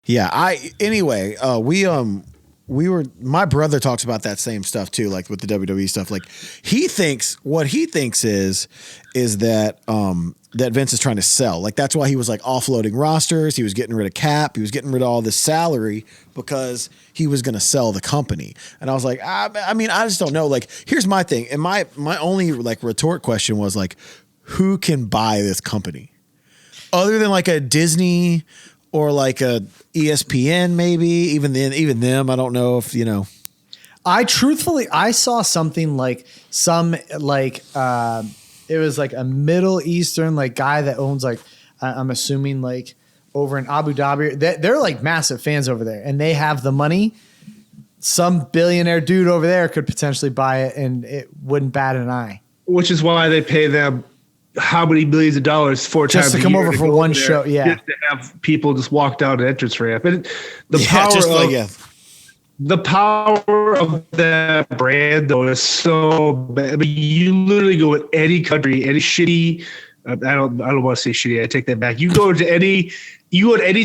Yeah. My brother talks about that same stuff too, like with the WWE stuff. Like what he thinks is that, that Vince is trying to sell. Like that's why he was like offloading rosters. He was getting rid of Cap. He was getting rid of all this salary because he was going to sell the company. And I was like, I mean, I just don't know. Like, here's my thing. And my only like retort question was like, who can buy this company other than like a Disney or like a ESPN, maybe even them. I don't know if, I saw something like it was like a Middle Eastern like guy that owns like I'm assuming like over in Abu Dhabi. They're like massive fans over there, and they have the money. Some billionaire dude over there could potentially buy it, and it wouldn't bat an eye. Which is why they pay them how many millions of dollars four times just to come over for one show. Yeah, just to have people just walk down an entrance ramp, and the power of that brand, though, is so bad. I mean, you literally go in any country, any shitty. I don't want to say shitty. I take that back. You go to any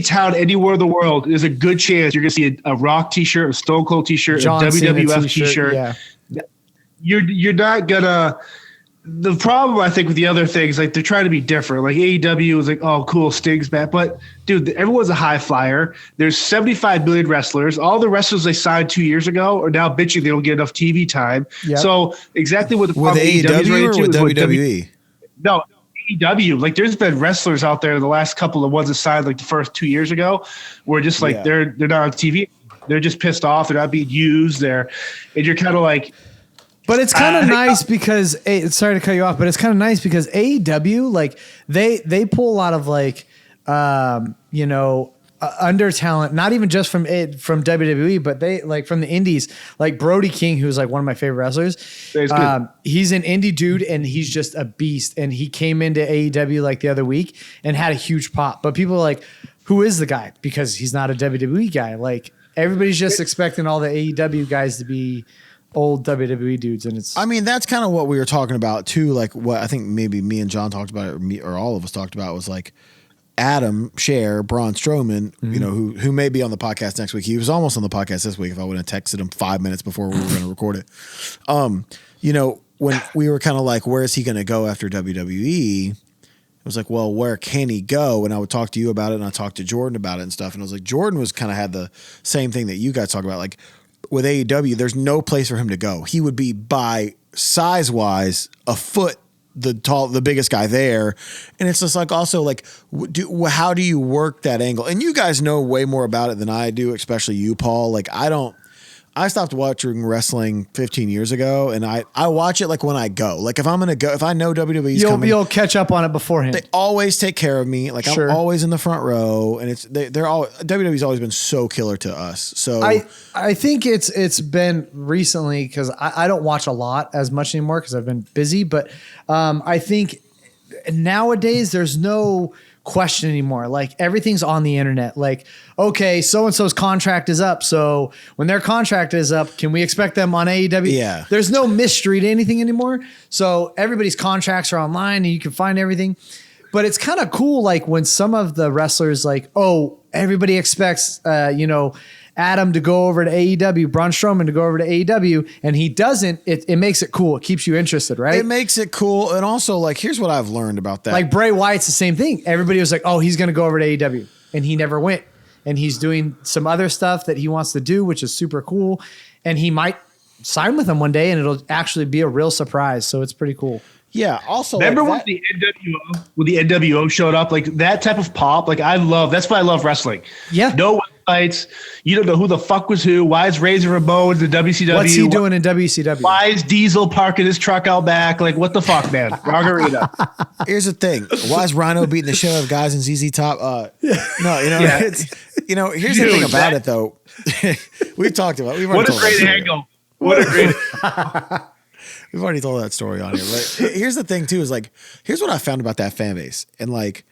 town, anywhere in the world. There's a good chance you're going to see a Rock T-shirt, a Stone Cold T-shirt, John a WWF T-shirt. Yeah. You're not gonna. The problem, I think, with the other things, like they're trying to be different. Like AEW is like, oh, cool, Sting's back. But, dude, everyone's a high flyer. There's 75 million wrestlers. All the wrestlers they signed 2 years ago are now bitching they don't get enough TV time. Yep. So exactly what the problem with AEW or with WWE? No, AEW. Like there's been wrestlers out there in the last couple of ones that signed like the first 2 years ago where just like they're not on TV. They're just pissed off. They're not being used there. And you're kind of like, but it's kind of nice because sorry to cut you off, but it's kind of nice because AEW, like they pull a lot of like, under talent, not even just from WWE, but they like from the indies, like Brody King, who's like one of my favorite wrestlers. He's an indie dude and he's just a beast. And he came into AEW like the other week and had a huge pop, but people are like, who is the guy? Because he's not a WWE guy. Like everybody's just expecting all the AEW guys to be old WWE dudes, and it's. I mean, that's kind of what we were talking about too. Like what I think maybe me and John talked about, or all of us talked about, was like Adam Scher, Braun Strowman. Mm-hmm. Who may be on the podcast next week. He was almost on the podcast this week. If I would have texted him 5 minutes before we were going to record it, when we were kind of like, where is he going to go after WWE? It was like, well, where can he go? And I would talk to you about it, and I talked to Jordan about it and stuff. And I was like, Jordan was kind of had the same thing that you guys talk about, like. With AEW, there's no place for him to go. He would be by size wise a foot the biggest guy there, and it's just like also like how do you work that angle? And you guys know way more about it than I do, especially you, Paul. Like I stopped watching wrestling 15 years ago, and I watch it like when I go. Like if I'm gonna go, if I know WWE's coming, you'll catch up on it beforehand. They always take care of me. Like I'm always in the front row, and WWE's always been so killer to us. So I think it's been recently because I don't watch a lot as much anymore because I've been busy. But I think nowadays there's no question anymore. Like everything's on the internet. Like, okay, so-and-so's contract is up. So when their contract is up, can we expect them on AEW? Yeah. There's no mystery to anything anymore. So everybody's contracts are online and you can find everything. But it's kind of cool. Like when some of the wrestlers like, oh, everybody expects, Adam to go over to AEW, Braun Strowman to go over to AEW, and he doesn't, it makes it cool. It keeps you interested, right? It makes it cool. And also, like, here's what I've learned about that. Like Bray Wyatt's the same thing. Everybody was like, oh, he's going to go over to AEW, and he never went. And he's doing some other stuff that he wants to do, which is super cool. And he might sign with them one day, and it'll actually be a real surprise. So it's pretty cool. Yeah. Also, remember when the NWO showed up, like that type of pop. Like that's why I love wrestling. Yeah. No websites. You don't know who the fuck was who. Why is Razor Ramon in WCW? What's he doing in WCW? Why is Diesel parking his truck out back? Like what the fuck, man? Margarita. Here's the thing. Why is Rhino beating the shit out of guys in ZZ Top? Here's the thing about it though. We've talked about. What a great angle. What a great. We've already told that story on here. But here's the thing too, is like, here's what I found about that fan base. And like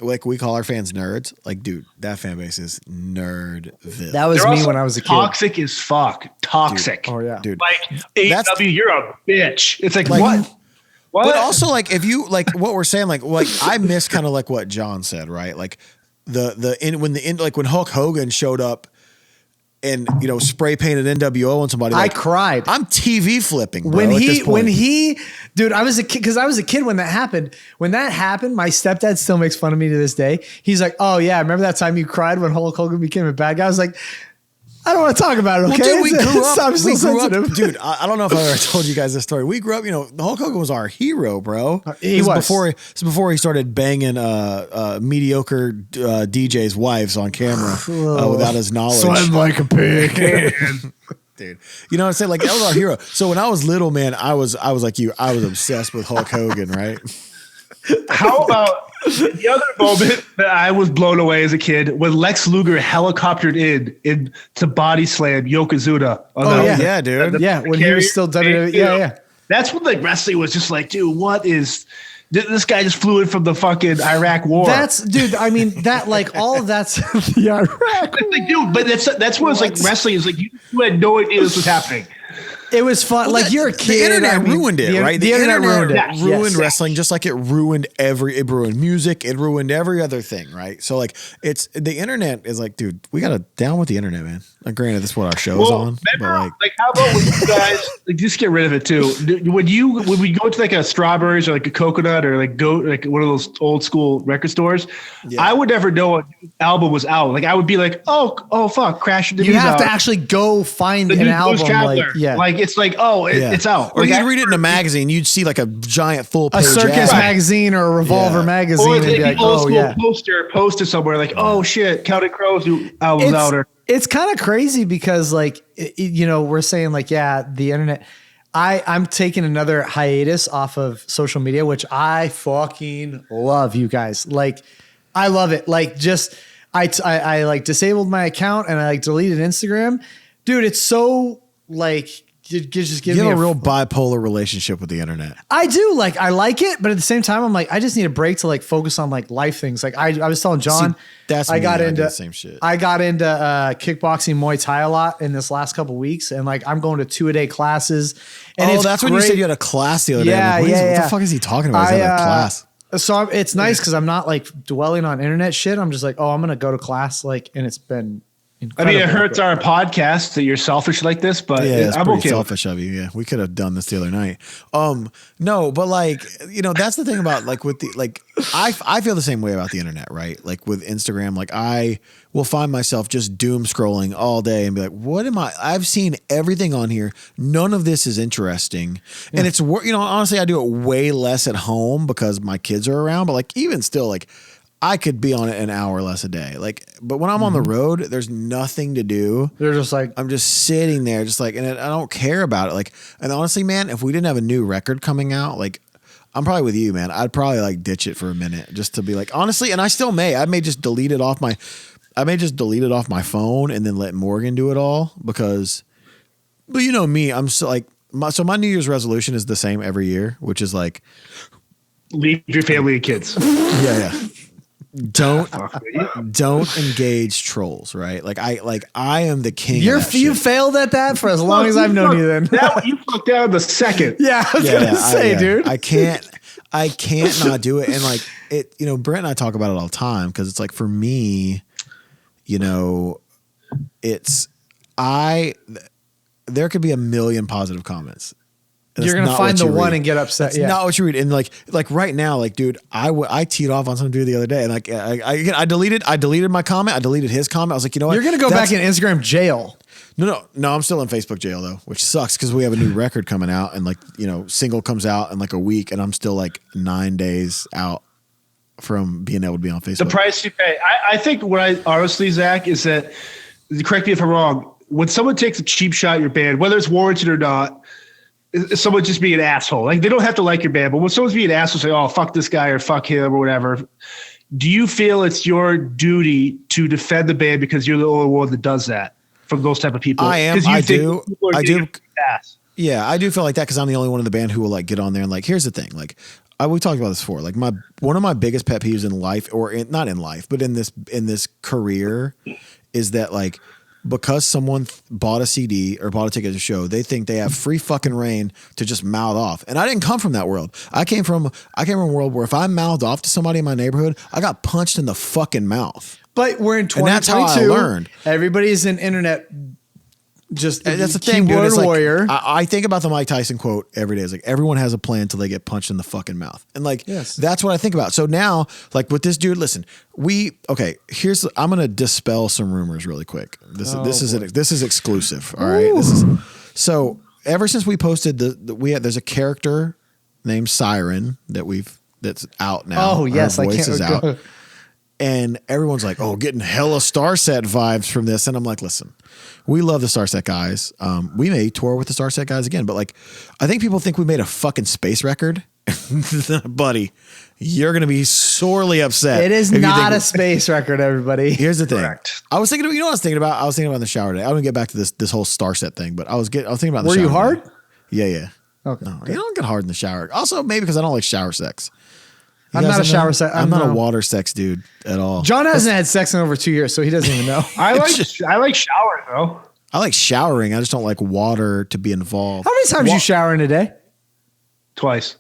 we call our fans nerds. Like, dude, that fan base is nerdville. That was me when I was a kid. Toxic as fuck. Toxic. Dude, oh yeah. Dude. Like AEW, you're a bitch. It's like what? But also like if you like what we're saying, like I miss kind of like what John said, right? Like when Hulk Hogan showed up and spray painted NWO on somebody. I cried. I'm TV flipping, bro, when at this point. Dude, I was a kid because I was a kid when that happened. When that happened, my stepdad still makes fun of me to this day. He's like, "Oh yeah, remember that time you cried when Hulk Hogan became a bad guy?" I was like, I don't want to talk about it. Okay, well, dude, we grew up. I'm so sensitive. Dude, I don't know if I ever told you guys this story. We grew up. Hulk Hogan was our hero, bro. He was before he started banging mediocre DJs' wives on camera without his knowledge. Swim like a pig. Dude, you know what I'm saying? Like, that was our hero. So when I was little, man, I was like you. I was obsessed with Hulk Hogan, right? How about the other moment that I was blown away as a kid when Lex Luger helicoptered in to body slam Yokozuna? Yeah, dude. When he was still WWE. Yeah. That's when like wrestling was just like, dude, what is this guy just flew in from the fucking Iraq war? Dude. I mean, that like all of that's the Iraq. Like, dude, but that's what it's like. Wrestling is like you had no idea this was happening. It was fun. Like you're a kid. The internet ruined it, right? The internet ruined it. Ruined wrestling just like it ruined music. It ruined every other thing, right? So like the internet is like, dude, we got to down with the internet, man. Like, granted, that's what our show's on. But like, how about when you guys like just get rid of it too? When we go to like a Strawberries or like a Coconut or like go like one of those old school record stores, I would never know a album was out. Like I would be like, oh fuck, Crash and you have to actually go find an album. Like it's like, it's out. Or you'd read it in a magazine. You'd see like a giant full page a Circus magazine or a Revolver magazine. Or and be like, poster somewhere like, oh shit, Counting Crows album's out. It's kind of crazy because like, we're saying like, the internet. I'm taking another hiatus off of social media, which I fucking love, you guys. Like, I love it. Like I like disabled my account and I like deleted Instagram. Dude, it's so like just give me a real bipolar relationship with the internet. I do. Like I like it, but at the same time, I'm like, I just need a break to like focus on like life things. Like I was telling John, I got into the same shit. I got into kickboxing, Muay Thai a lot in this last couple of weeks, and like I'm going to 2-a-day classes. And that's when you said you had a class the other day. Yeah, like, what the fuck is he talking about? He's at a class. So it's nice because I'm not like dwelling on internet shit. I'm just like, I'm gonna go to class, like, and it's been. Incredible. I mean, it hurts our podcast that you're selfish like this, but it's I'm pretty okay. Selfish of you. Yeah, we could have done this the other night. No, but like, that's the thing about like with the like, I feel the same way about the internet, right? Like with Instagram, like I will find myself just doom scrolling all day and be like, what am I? I've seen everything on here. None of this is interesting, and it's honestly, I do it way less at home because my kids are around. But like, even still, like. I could be on it an hour less a day. Like, but when I'm on the road, there's nothing to do. They're just like, I'm just sitting there, just like, and I don't care about it. Like, and honestly, man, if we didn't have a new record coming out, like, I'm probably with you, man. I'd probably like ditch it for a minute just to be like, honestly, and I still may. I may just delete it off my phone and then let Morgan do it all because, but you know me, I'm so like, my New Year's resolution is the same every year, which is like, leave your family and kids. Yeah. Don't engage trolls, right? Like I am the king. You failed at that for as long as I've known you. Then you fucked down the second. Yeah, I was gonna say, dude. I can't not do it. And like it, Brent and I talk about it all the time because it's like for me, there could be a million positive comments. You're going to find the one and get upset. That's not what you read. And like right now, like, dude, I teed off on some dude the other day and like, I deleted my comment. I deleted his comment. I was like, you know what? You're going to go back in Instagram jail. No, I'm still in Facebook jail though, which sucks because we have a new record coming out and like, single comes out in like a week and I'm still like 9 days out from being able to be on Facebook. The price you pay. I think honestly, Zach, is that, correct me if I'm wrong, when someone takes a cheap shot at your band, whether it's warranted or not, someone just be an asshole. Like they don't have to like your band, but when someone's being an asshole, say, "Oh, fuck this guy" or "fuck him" or whatever. Do you feel it's your duty to defend the band because you're the only one that does that from those type of people? I am. I do. Yeah, I do feel like that because I'm the only one in the band who will like get on there and like. Here's the thing, like we talked about this before. Like one of my biggest pet peeves in life, not in life, but in this career, is that like because someone bought a CD or bought a ticket to a show, they think they have free fucking reign to just mouth off. And I didn't come from that world. I came from a world where if I mouthed off to somebody in my neighborhood, I got punched in the fucking mouth. But we're in 2022. And that's how I learned. Everybody's an internet. And that's the thing, dude. It's warrior. Like, I think about the Mike Tyson quote every day. It's like everyone has a plan until they get punched in the fucking mouth, and like that's what I think about. So now, like with this dude, listen, I'm gonna dispel some rumors really quick. This is exclusive. All right, so ever since we posted there's a character named Siren that's out now. Oh yes, Her voice is out. And everyone's like, oh, getting hella Starset vibes from this. And I'm like, listen, we love the Starset guys. We may tour with the Starset guys again, but like, I think people think we made a fucking space record. Buddy, you're going to be sorely upset. It is not a space record, everybody. Here's the thing. Correct. I was thinking, you know what I was thinking about? I was thinking about in the shower today. I'm going to get back to this whole Starset thing, but I was thinking about the shower. Were you hard? Today. Yeah. Okay. No, you don't get hard in the shower. Also, maybe because I don't like shower sex. I'm not a shower sex. I'm not a water sex dude at all. John hasn't had sex in over 2 years, so he doesn't even know. I like showering though. I like showering. I just don't like water to be involved. How many times you shower in a day? Twice.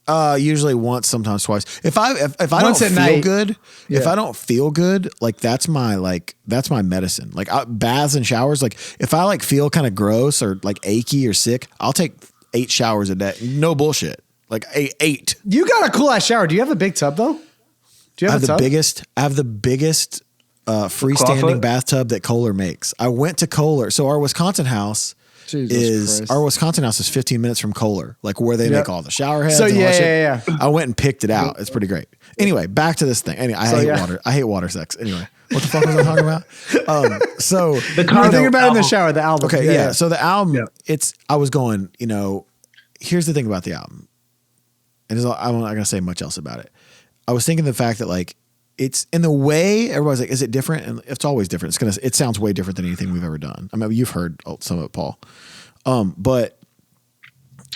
Usually once, sometimes twice. If I don't feel good, if I don't feel good, like that's my medicine. Like baths and showers. Like if I like feel kind of gross or like achy or sick, I'll take 8 showers a day. No bullshit. Like 8. You got a cool ass shower. Do you have a big tub though? Do you have a tub? I have the biggest freestanding bathtub that Kohler makes. I went to Kohler. So our Wisconsin house is 15 minutes from Kohler, like where they make all the shower heads. So yeah. I went and picked it out. It's pretty great. Anyway, back to this thing. Anyway, I hate water sex. Anyway, what the fuck was I talking about? So the thing about in the shower, the album. Okay, yeah. So the album, I was going, here's the thing about the album. And I'm not going to say much else about it. I was thinking the fact that like it's in the way everybody's like, is it different? And it's always different. It sounds way different than anything we've ever done. I mean, you've heard some of it, Paul. But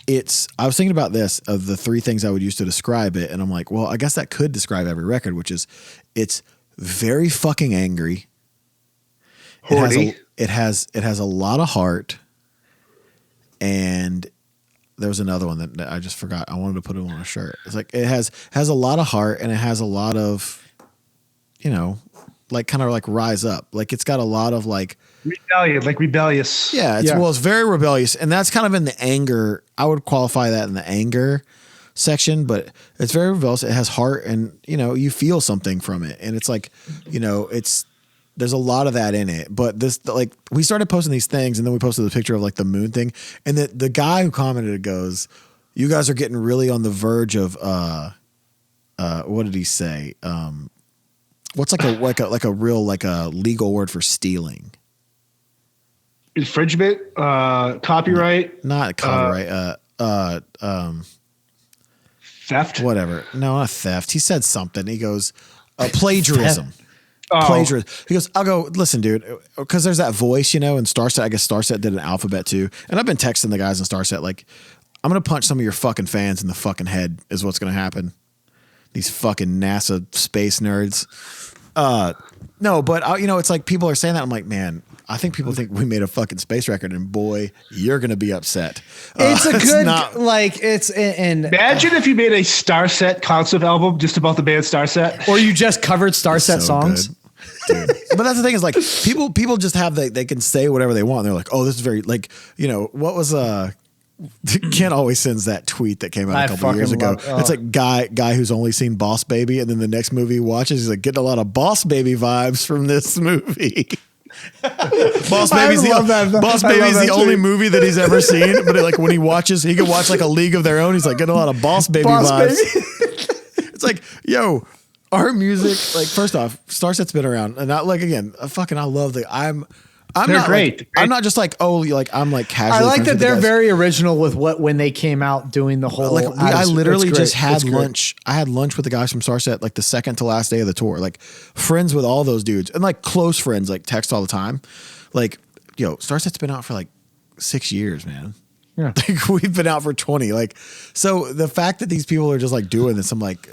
I was thinking about this of the 3 things I would use to describe it. And I'm like, well, I guess that could describe every record, which is it's very fucking angry. It has a lot of heart, and there was another one that I just forgot. I wanted to put it on a shirt. It's like it has a lot of heart, and it has a lot of, like kind of like rise up. Like it's got a lot of like rebellious. Yeah, it's very rebellious, and that's kind of in the anger. I would qualify that in the anger section, but it's very rebellious. It has heart, and you feel something from it, and it's like there's a lot of that in it. But this, like, we started posting these things, and then we posted the picture of like the moon thing. And the guy who commented goes, you guys are getting really on the verge of, what did he say? What's like a real, like a legal word for stealing? Infringement, copyright, not copyright, theft, whatever. No, not theft. He said something. He goes, plagiarism. Plagiarism. He goes, I'll go, listen, dude, because there's that voice, and Starset, I guess Starset did an alphabet too. And I've been texting the guys in Starset, like, I'm going to punch some of your fucking fans in the fucking head is what's going to happen. These fucking NASA space nerds. No, but it's like people are saying that. I'm like, man, I think people think we made a fucking space record, and boy, you're going to be upset. It's a good, imagine if you made a Starset concept album just about the band Starset. Or you just covered Starset songs. Dude. But that's the thing is like people just have they can say whatever they want. They're like, oh, this is very like, what was Ken always sends that tweet that came out a couple years ago. It's like guy who's only seen Boss Baby, and then the next movie he watches, he's like getting a lot of Boss Baby vibes from this movie. Boss Baby's the only movie that he's ever seen, but like when he watches, he can watch like A League of Their Own. He's like getting a lot of Boss Baby vibes. It's like, yo, our music, like first off, Starset's been around, and not like again, I love they're not great. Like, I'm not just like, I'm like casually. I like that they're very original with when they came out doing the whole. Like I literally just had lunch. I had lunch with the guys from Starset like the second to last day of the tour. Like friends with all those dudes and like close friends, like text all the time. Like, Starset's been out for like 6 years, man. Yeah, like we've been out for 20. Like, so the fact that these people are just like doing this, I'm like,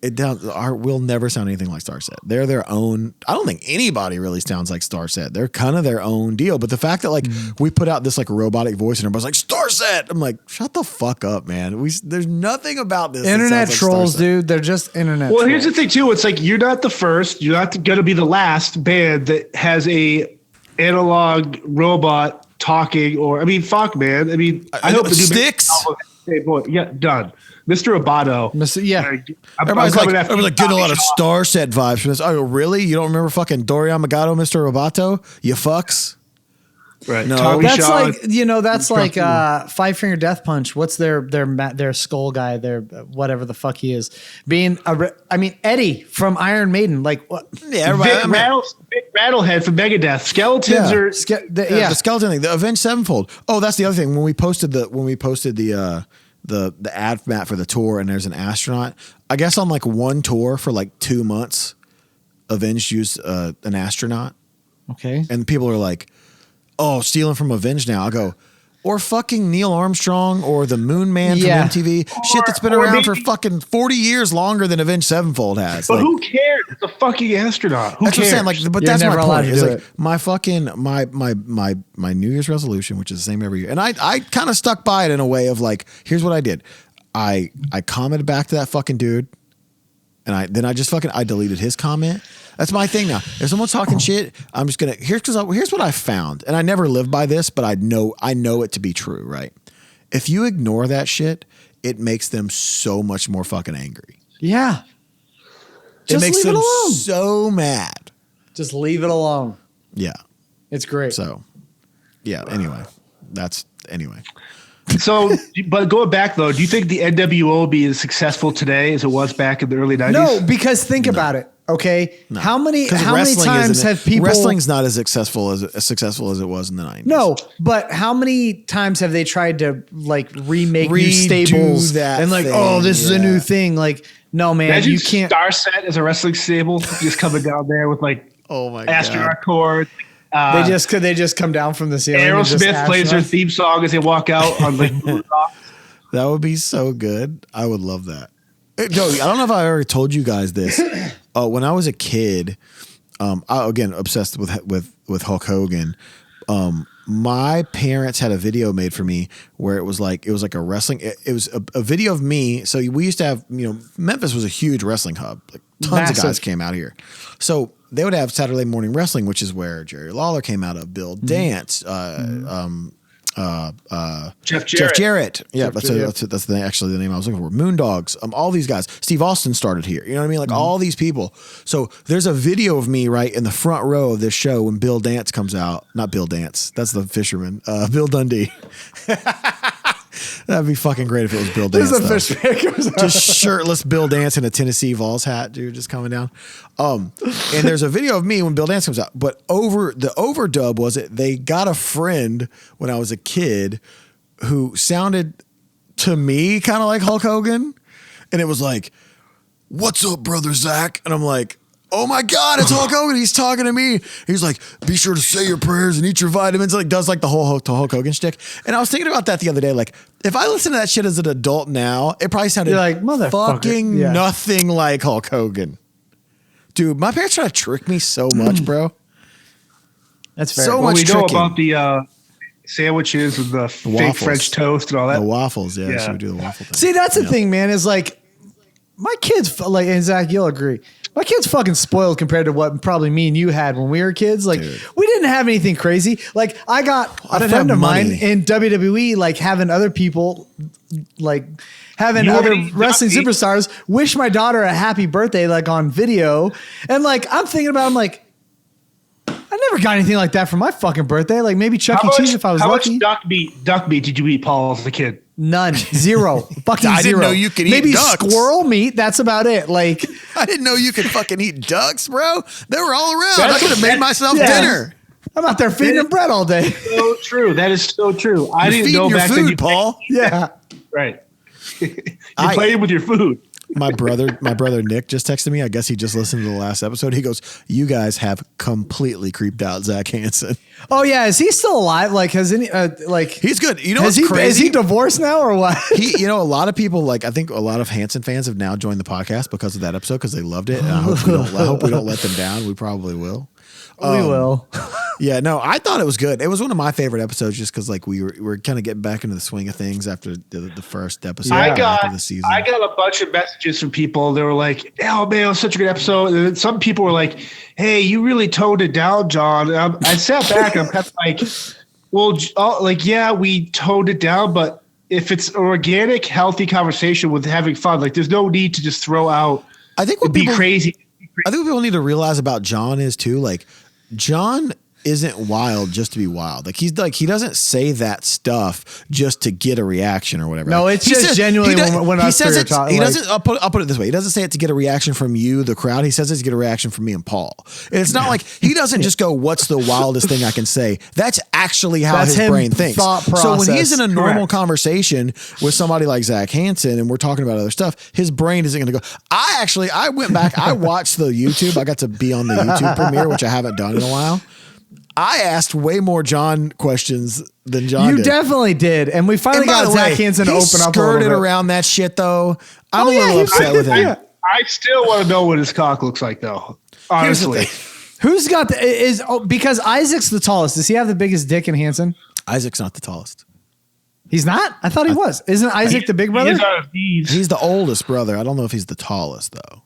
we'll never sound anything like Starset. They're their own. I don't think anybody really sounds like Starset. They're kind of their own deal. But the fact that like we put out this like robotic voice and everybody's like Starset, I'm like, shut the fuck up, man. There's nothing about this. Internet trolls, Starset. dude. They're just internet. Well, trolls. here's the thing too. It's like you're not the first. You're not going to be the last band that has a analog robot talking. Or I mean, fuck, man. I mean, I hope the new Sticks. Yeah, done. Mr. Roboto. Everybody's like getting a lot of Starset vibes from this. Oh, really? You don't remember fucking Dorian Magato, Mr. Roboto? You fucks. Right. No, that's like that's like Five Finger Death Punch. What's their skull guy? Their whatever the fuck he is. Being Eddie from Iron Maiden. Like what? Yeah, everybody. Big Rattlehead from Megadeth. Skeletons are the skeleton thing. The Avenged Sevenfold. Oh, that's the other thing. When we posted the ad map for the tour and there's an astronaut, I guess on like one tour for like 2 months, Avenged used an astronaut. Okay. And people are like, oh, stealing from Avenged now. I go, or fucking Neil Armstrong or the Moon Man from MTV. Shit that's been around for fucking 40 years longer than Avenged Sevenfold has. But like, who cares? It's a fucking astronaut. Who cares? What I'm saying. Like, but that's my point. It's like my fucking my New Year's resolution, which is the same every year. And I kind of stuck by it in a way of like, here's what I did. I commented back to that fucking dude. And I deleted his comment. That's my thing now. If someone's talking shit, I'm just gonna here's what I found, and I never lived by this, but I know it to be true, right? If you ignore that shit, it makes them so much more fucking angry. Yeah, it makes them so mad. Just leave it alone. Yeah, it's great. So, yeah. Anyway. So, but going back though, do you think the NWO will be as successful today as it was back in the early 90s? No, because think about it. Okay, no. How many times have people? Wrestling's not as successful as it was in the 90s. No, but how many times have they tried to like remake new stables and like, thing, this is a new thing? Like, no, man, imagine you can't. Starset as a wrestling stable, just coming down there with like astronaut chords. They just come down from the ceiling. Aerosmith plays their theme song as they walk out on like that would be so good. I would love that. Joey, I don't know if I already told you guys this. When I was a kid, again obsessed with Hulk Hogan. My parents had a video made for me where it was like a wrestling. It was a video of me. So we used to have, Memphis was a huge wrestling hub. Like tons of guys came out here. So they would have Saturday morning wrestling, which is where Jerry Lawler came out of, Bill Dance, Jeff Jarrett. Yeah, that's actually the name I was looking for. Moondogs. All these guys. Steve Austin started here. You know what I mean? Like all these people. So there's a video of me right in the front row of this show when Bill Dance comes out. Not Bill Dance. That's the fisherman. Bill Dundee. That'd be fucking great if it was Bill Dance. Just shirtless Bill Dance in a Tennessee Vols hat, dude, just coming down. And there's a video of me when Bill Dance comes out. But the overdub was they got a friend when I was a kid who sounded to me kind of like Hulk Hogan. And it was like, "What's up, brother Zach?" And I'm like, oh my God, it's Hulk Hogan. He's talking to me. He's like, be sure to say your prayers and eat your vitamins. Like does like the whole Hulk Hogan shtick. And I was thinking about that the other day. Like if I listen to that shit as an adult now, it probably sounded like fucking nothing like Hulk Hogan. Dude, my parents try to trick me so much, bro. That's fair. So much we know about the sandwiches with the fake waffles. French toast and all that. The waffles, yeah. So we do the waffle thing. See, that's the thing, man, is like my kids, like, and Zach, you'll agree. My kid's fucking spoiled compared to what probably me and you had when we were kids. Like, we didn't have anything crazy. Like, I got a friend of mine in WWE, like, having other people, like, having other wrestling superstars wish my daughter a happy birthday, like, on video. And, like, I'm thinking about, I'm like, I never got anything like that for my fucking birthday. Like, maybe Chuck E. Cheese if I was lucky. How much duck meat did you eat, Paul, as a kid? None. Zero. Fucking zero. I didn't know you could eat maybe ducks. Squirrel meat. That's about it. Like, I didn't know you could fucking eat ducks, bro. They were all around. I could have made myself dinner. I'm out there feeding them bread all day. So true. That is so true. You're didn't know back then. Paul. Yeah. Right. You played with your food. My brother Nick just texted me. I guess he just listened to the last episode. He goes, "You guys have completely creeped out Zach Hanson." Oh yeah, is he still alive? Like, has any he's good. You know, what's crazy? Is he divorced now or what? A lot of people I think a lot of Hanson fans have now joined the podcast because of that episode because they loved it. And I hope we don't let them down. We probably will. We will. Yeah, no, I thought it was good. It was one of my favorite episodes just because we were kind of getting back into the swing of things after the first episode of the season. I got a bunch of messages from people. They were like, "Oh man, it was such a good episode." And then some people were like, "Hey, you really toned it down, John." And I sat back and I'm kind of like, "Well, yeah, we toned it down, but if it's an organic, healthy conversation with having fun, there's no need to just throw out. I think what people crazy. I think what people need to realize about John is too, John isn't wild just to be wild. He doesn't say that stuff just to get a reaction or whatever. No, it's just genuinely when he says it. He doesn't. I'll put it this way. He doesn't say it to get a reaction from you, the crowd. He says it to get a reaction from me and Paul. And it's not like he doesn't just go, "What's the wildest thing I can say?" That's actually how his brain thinks. So when he's in a normal conversation with somebody like Zach Hanson and we're talking about other stuff, his brain isn't going to go. I went back. I watched the YouTube. I got to be on the YouTube premiere, which I haven't done in a while. I asked way more John questions than John did. You definitely did. And we finally got Zach Hanson to open up a little bit. He skirted around that shit, though. I'm a little upset with him. I still want to know what his cock looks like, though. Honestly. Who's got because Isaac's the tallest. Does he have the biggest dick in Hanson? Isaac's not the tallest. He's not? I thought he was. Isn't Isaac the big brother? He's the oldest brother. I don't know if he's the tallest, though.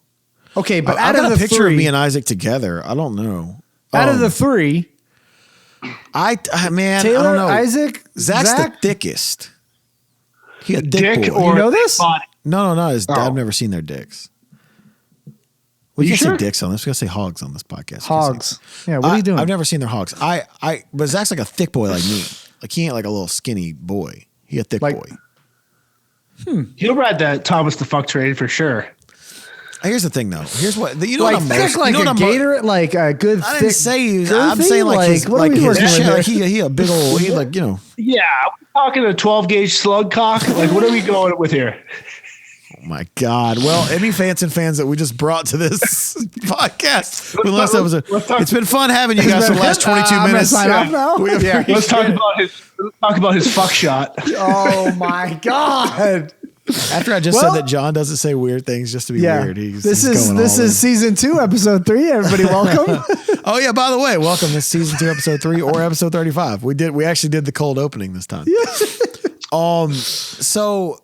Okay, but out of the picture of me and Isaac together, I don't know. Out of the three... Taylor, I don't know. Isaac, Zach's the thickest. He a thick boy. You know this? No. His dad. I've never seen their dicks. We can't say dicks on this. We gotta say hogs on this podcast. Hogs. Yeah. What are you doing? I've never seen their hogs. But Zach's like a thick boy like me. He ain't like a little skinny boy. He a thick boy. He'll ride that Thomas the fuck train for sure. Here's the thing, though. Here's what what I'm most like a gator, like a good. I didn't say. I'm saying his he a big old. He Yeah, we're talking a 12 gauge slug cock. What are we going with here? Oh my God! Well, any Hanson fans that we just brought to this podcast, it's been fun having you guys for the last 22 minutes. Sign off now. Let's talk about his fuck shot. Oh my God! After I just said that John doesn't say weird things just to be weird. This is season 2, episode 3. Everybody, welcome. Oh yeah, by the way, welcome. This is season 2, episode 3, or episode 35. We actually did the cold opening this time. So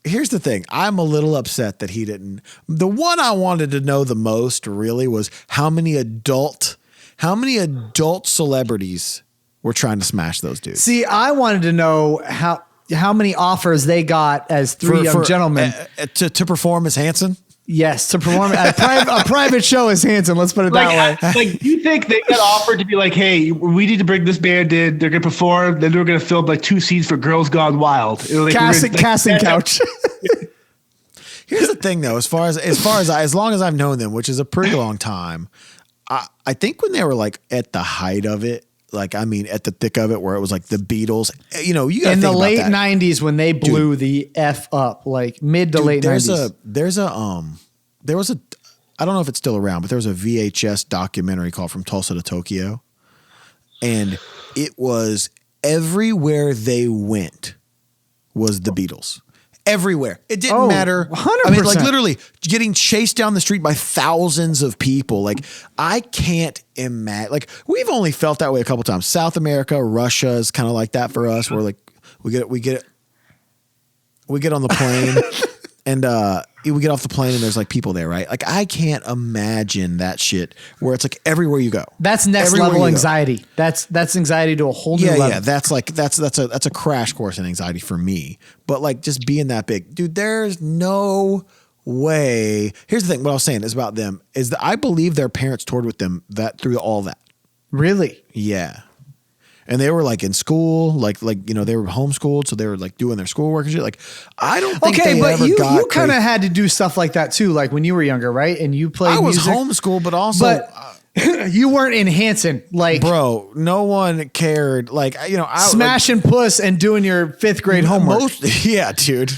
here's the thing. I'm a little upset that he didn't. The one I wanted to know the most really was how many adult celebrities were trying to smash those dudes. See, I wanted to know how many offers they got as three young gentlemen to perform as Hanson. Yes, to perform at a private show as Hanson. Let's put it that way. You think they got offered to be like, "Hey, we need to bring this band in. They're gonna perform. Then they're gonna film 2 scenes for Girls Gone Wild." Casting couch. Here's the thing, though. As long as I've known them, which is a pretty long time, I think when they were at the height of it. At the thick of it, where it was the Beatles, you got in the late 90s when they blew the F up, mid to late 90s. There was a, I don't know if it's still around, but there was a VHS documentary called From Tulsa to Tokyo. And it was everywhere they went was the Beatles. Everywhere. It didn't matter. 100%. Literally getting chased down the street by thousands of people. I can't imagine. We've only felt that way a couple times. South America, Russia is kind of like that for us. Where we get on the plane and we get off the plane and there's people there, right? I can't imagine that shit where it's everywhere you go. That's next level anxiety. That's anxiety to a whole new level. Yeah, that's a crash course in anxiety for me. But just being that big, dude, there's no way. Here's the thing. What I was saying is about them is that I believe their parents toured with them through all that. Really? Yeah. And they were in school, they were homeschooled, so they were doing their schoolwork and shit. I don't think they ever got. You kind of had to do stuff like that too, when you were younger, right? And you played. I was music, homeschooled, but also you weren't in Hanson, bro. No one cared. Smashing puss and doing your 5th grade homework. Yeah, dude.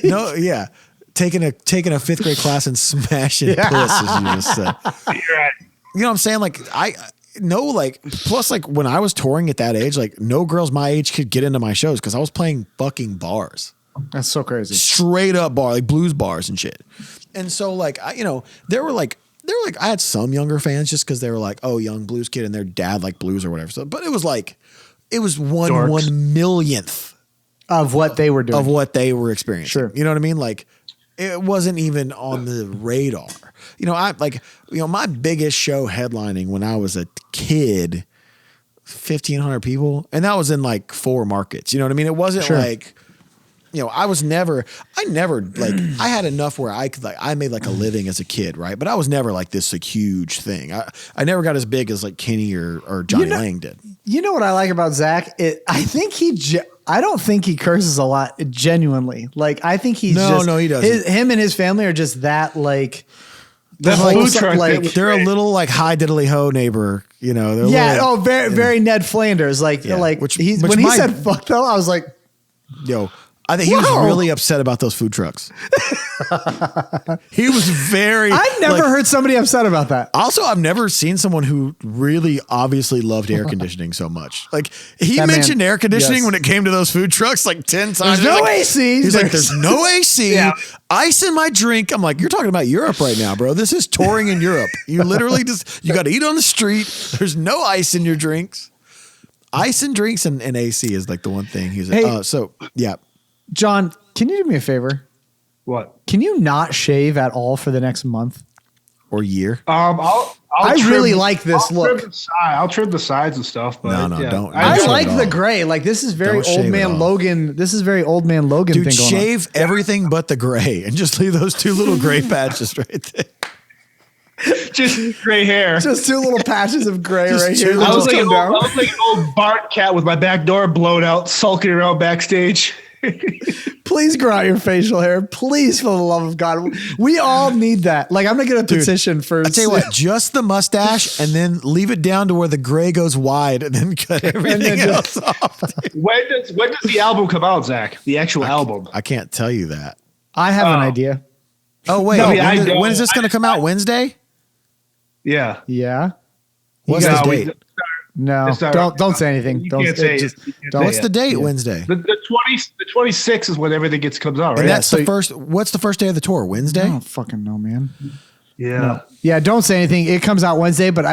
No, yeah. taking a 5th grade class and smashing puss, as you just said. You're right. You know what I'm saying? Like plus like when I was touring at that age, like no girls my age could get into my shows because I was playing fucking bars. That's so crazy. Straight up bar, like blues bars and shit. And so like, there were like, I had some younger fans just because they were like, oh, young blues kid and their dad liked blues or whatever. So, but it was like, it was one Dorks. 1/millionth of what they were doing. of what they were experiencing. Sure. You know what I mean? Like it wasn't even on the radar. My biggest show headlining when I was a kid, 1,500 people. And that was in like 4 markets. You know what I mean? It wasn't like, I had enough where I could I made like a living as a kid, right? But I was never like this huge thing. I never got as big as like Kenny or Johnny Lang did. You know what I like about Zach? I don't think he curses a lot genuinely. Like I think he's no, he doesn't. Him and his family are just that like. The food truck, They're a little like high diddly ho neighbor, They're very Ned Flanders. Like when he said fuck though, I was like, yo. I think he was really upset about those food trucks. He was very. I've never heard somebody upset about that. Also, I've never seen someone who really obviously loved air conditioning so much. Like he mentioned air conditioning when it came to those food trucks like 10 times. There's no AC. He's like, there's no AC. Ice in my drink. I'm like, you're talking about Europe right now, bro. This is touring in Europe. You literally you got to eat on the street. There's no ice in your drinks. Ice in drinks and AC is like the one thing. He's like, yeah. John, can you do me a favor? What? Can you not shave at all for the next month or year? I really like this look. I'll trim the sides and stuff. But no, don't. I like the gray. Like this is very old man Logan. This is very old man Logan. Dude, thing going shave everything but the gray and just leave those 2 little gray patches right there. Just gray hair. Just 2 little patches of gray right here. I was like an old Bart cat with my back door blown out, sulking around backstage. Please grow out your facial hair. Please, for the love of God. We all need that. Like, I'm going to get a petition for. I'll tell you what, just the mustache and then leave it down to where the gray goes wide and then cut everything else off. When does the album come out, Zach? The actual album? I can't tell you that. I have an idea. Oh, wait. When is this going to come out? Wednesday? Yeah. Yeah. What's the date? No, don't say anything. What's the date? Wednesday. The 26th is when everything comes out, right? And that's what's the first day of the tour? Wednesday? I don't fucking know, man. Yeah. No. Yeah, don't say anything. It comes out Wednesday, but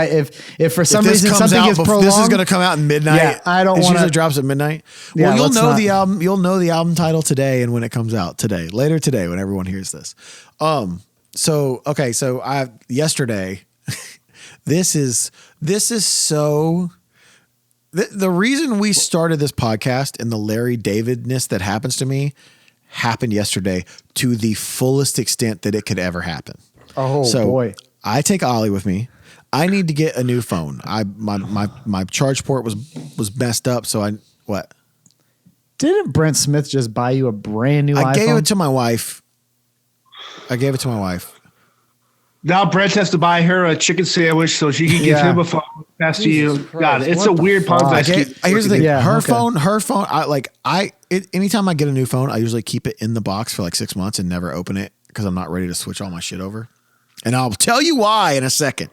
if for some reason something gets prolonged, this is going to come out at midnight. Yeah, I don't want to. Usually drops at midnight. Well, you'll know the album. You'll know the album title today, and when it comes out today, later today, when everyone hears this. So yesterday. This is so. The reason we started this podcast and the Larry Davidness that happens to me happened yesterday to the fullest extent that it could ever happen. Oh, boy. I take Ollie with me. I need to get a new phone. My charge port was messed up. So what? Didn't Brent Smith just buy you a brand new iPhone? I gave it to my wife. Now Brent has to buy her a chicken sandwich so she can give him a phone. Pass to you. God, it's a weird Ponzi. Here's the thing. Her phone. Anytime I get a new phone, I usually keep it in the box for like 6 months and never open it because I'm not ready to switch all my shit over. And I'll tell you why in a second.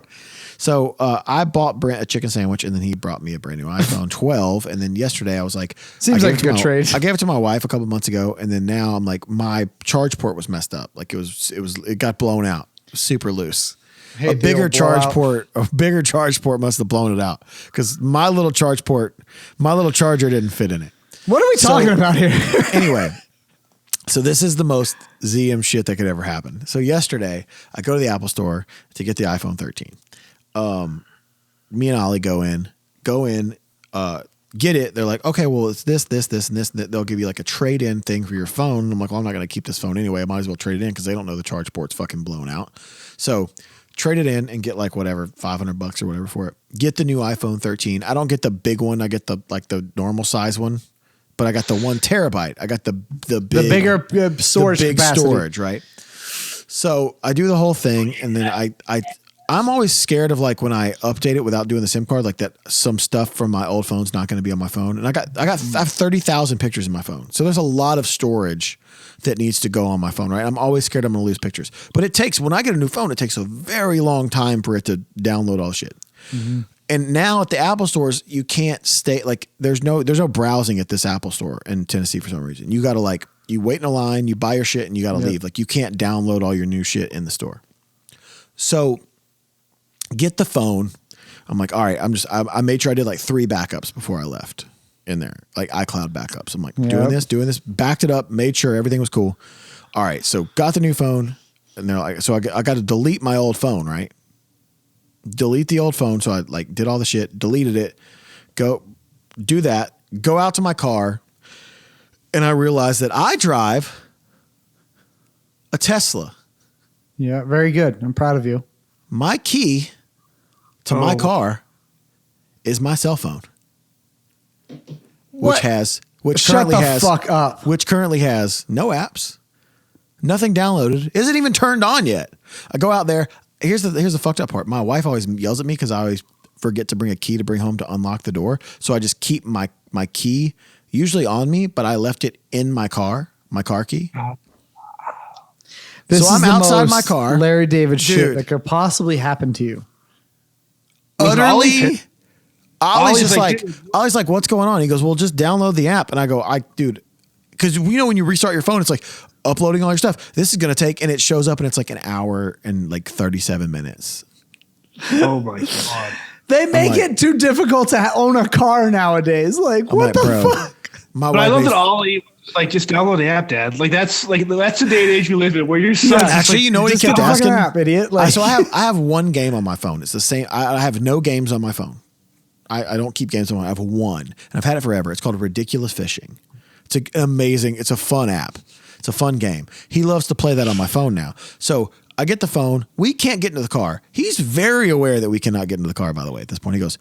So I bought Brent a chicken sandwich and then he brought me a brand new iPhone 12. And then yesterday I was like, seems like a good trade. I gave it to my wife a couple months ago. And then now I'm like, my charge port was messed up. Like it got blown out. Super loose. A bigger charge port must have blown it out because my little charger didn't fit in it. What are we talking about here? Anyway, so this is the most ZM shit that could ever happen. So yesterday I go to the Apple store to get the iPhone 13. Me and Ollie go in, get it. They're like, okay, well, it's this, and this. They'll give you like a trade-in thing for your phone. And I'm like, well, I'm not going to keep this phone anyway. I might as well trade it in because they don't know the charge port's fucking blown out. So trade it in and get like whatever, $500 or whatever for it. Get the new iPhone 13. I don't get the big one. I get the normal size one, but I got the 1 terabyte. I got the bigger storage, capacity. storage, right? So I do the whole thing, and then I'm always scared of like when I update it without doing the SIM card, like that some stuff from my old phone's not going to be on my phone. And I have 30,000 pictures in my phone. So there's a lot of storage that needs to go on my phone, right? I'm always scared I'm going to lose pictures. But when I get a new phone, it takes a very long time for it to download all the shit. Mm-hmm. And now at the Apple stores, you can't stay like there's no browsing at this Apple store in Tennessee for some reason. You got to like you wait in a line, you buy your shit, and you got to leave. Like you can't download all your new shit in the store. So get the phone. I'm like, all right. I made sure I did like 3 backups before I left in there, like iCloud backups. I'm like doing this, backed it up, made sure everything was cool. All right, so got the new phone, and they're like, so I got to delete my old phone, right? Delete the old phone. So I like did all the shit, deleted it, go do that, go out to my car, and I realized that I drive a Tesla. Yeah, very good. I'm proud of you. My key to my car is my cell phone, which currently has no apps, nothing downloaded, isn't even turned on yet. I go out there. Here's the fucked up part. My wife always yells at me because I always forget to bring a key to bring home to unlock the door. So I just keep my key usually on me, but I left it in my car key. This so is I'm outside my car. Larry David shit that could possibly happen to you. Utterly. Ollie's like, what's going on? He goes, well, just download the app. And I go, dude, because when you restart your phone, it's like uploading all your stuff. This is going to take, and it shows up and it's like an hour and like 37 minutes. Oh my God. They make it too difficult to own a car nowadays. Like, what the fuck? But I love that Ollie like just download the app, Dad. Like that's the day and age we live in, where your son. Actually, you know what he kept asking? App, idiot. Like, so I have one game on my phone. It's the same. I have no games on my phone. I don't keep games on my phone. I have one, and I've had it forever. It's called Ridiculous Fishing. It's amazing. It's a fun app. It's a fun game. He loves to play that on my phone now. So I get the phone. We can't get into the car. He's very aware that we cannot get into the car, by the way, at this point. He goes,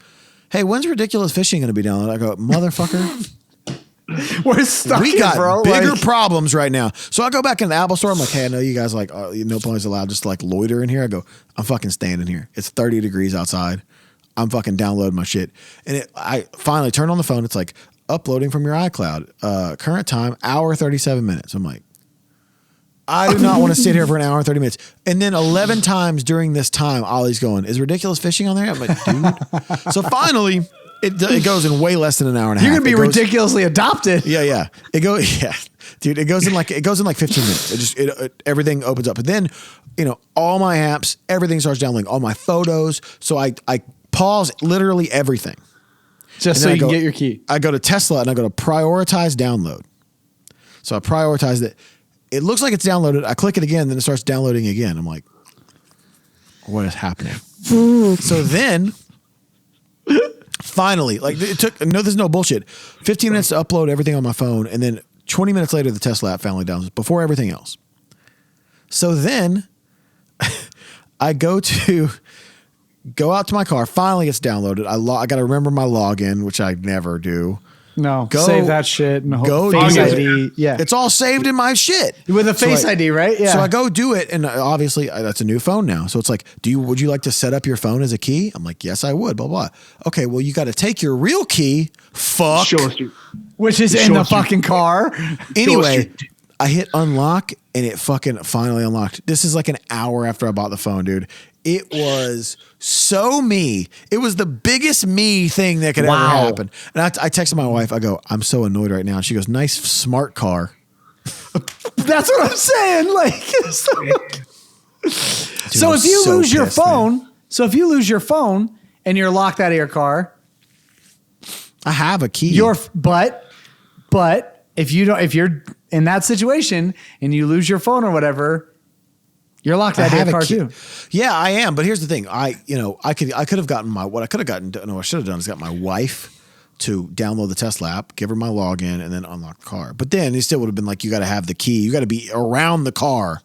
hey, when's Ridiculous Fishing going to be downloaded? I go, motherfucker. We're stuck. We got bigger problems right now. So I go back in the Apple store. I'm like, hey, I know you guys like no ponies allowed just to like loiter in here. I go, I'm fucking staying in here. It's 30 degrees outside. I'm fucking downloading my shit. And I finally turn on the phone. It's like uploading from your iCloud. Current time, hour 37 minutes. I'm like, I do not want to sit here for an hour and 30 minutes. And then 11 times during this time, Ollie's going, is Ridiculous Fishing on there? I'm like, dude. So finally, it goes in way less than an hour and a half. You're gonna be ridiculously adopted. Yeah. Dude, it goes in like 15 minutes. Everything opens up. And then, all my apps, everything starts downloading, all my photos. So I pause literally everything. Just so you can get your key. I go to Tesla and I go to prioritize download. So I prioritize it. It looks like it's downloaded. I click it again, then it starts downloading again. I'm like, what is happening? So then finally, like it took, no, there's no bullshit. 15 minutes to upload everything on my phone. And then 20 minutes later, the Tesla app finally downloads before everything else. So then I go out to my car. Finally gets downloaded. I got to remember my login, which I never do. No, save that shit and Face ID. Yeah, it's all saved in my shit with a Face ID, right? Yeah. So I go do it, and obviously that's a new phone now. So it's like, would you like to set up your phone as a key? I'm like, yes, I would. Blah blah. Okay, well, you got to take your real key. Fuck. Which is in the fucking car. Anyway, I hit unlock, and it fucking finally unlocked. This is like an hour after I bought the phone, dude. It was so me. It was the biggest me thing that could ever happen. And I texted my wife. I go, I'm so annoyed right now. She goes, nice, smart car. That's what I'm saying. Like, so if you lose your phone, and you're locked out of your car, I have a key. But if you're in that situation and you lose your phone or whatever, you're locked out of your car too. Yeah, I am. But here's the thing. I could have gotten I should have done is got my wife to download the Tesla app, give her my login, and then unlock the car. But then it still would have been like, you got to have the key. You got to be around the car.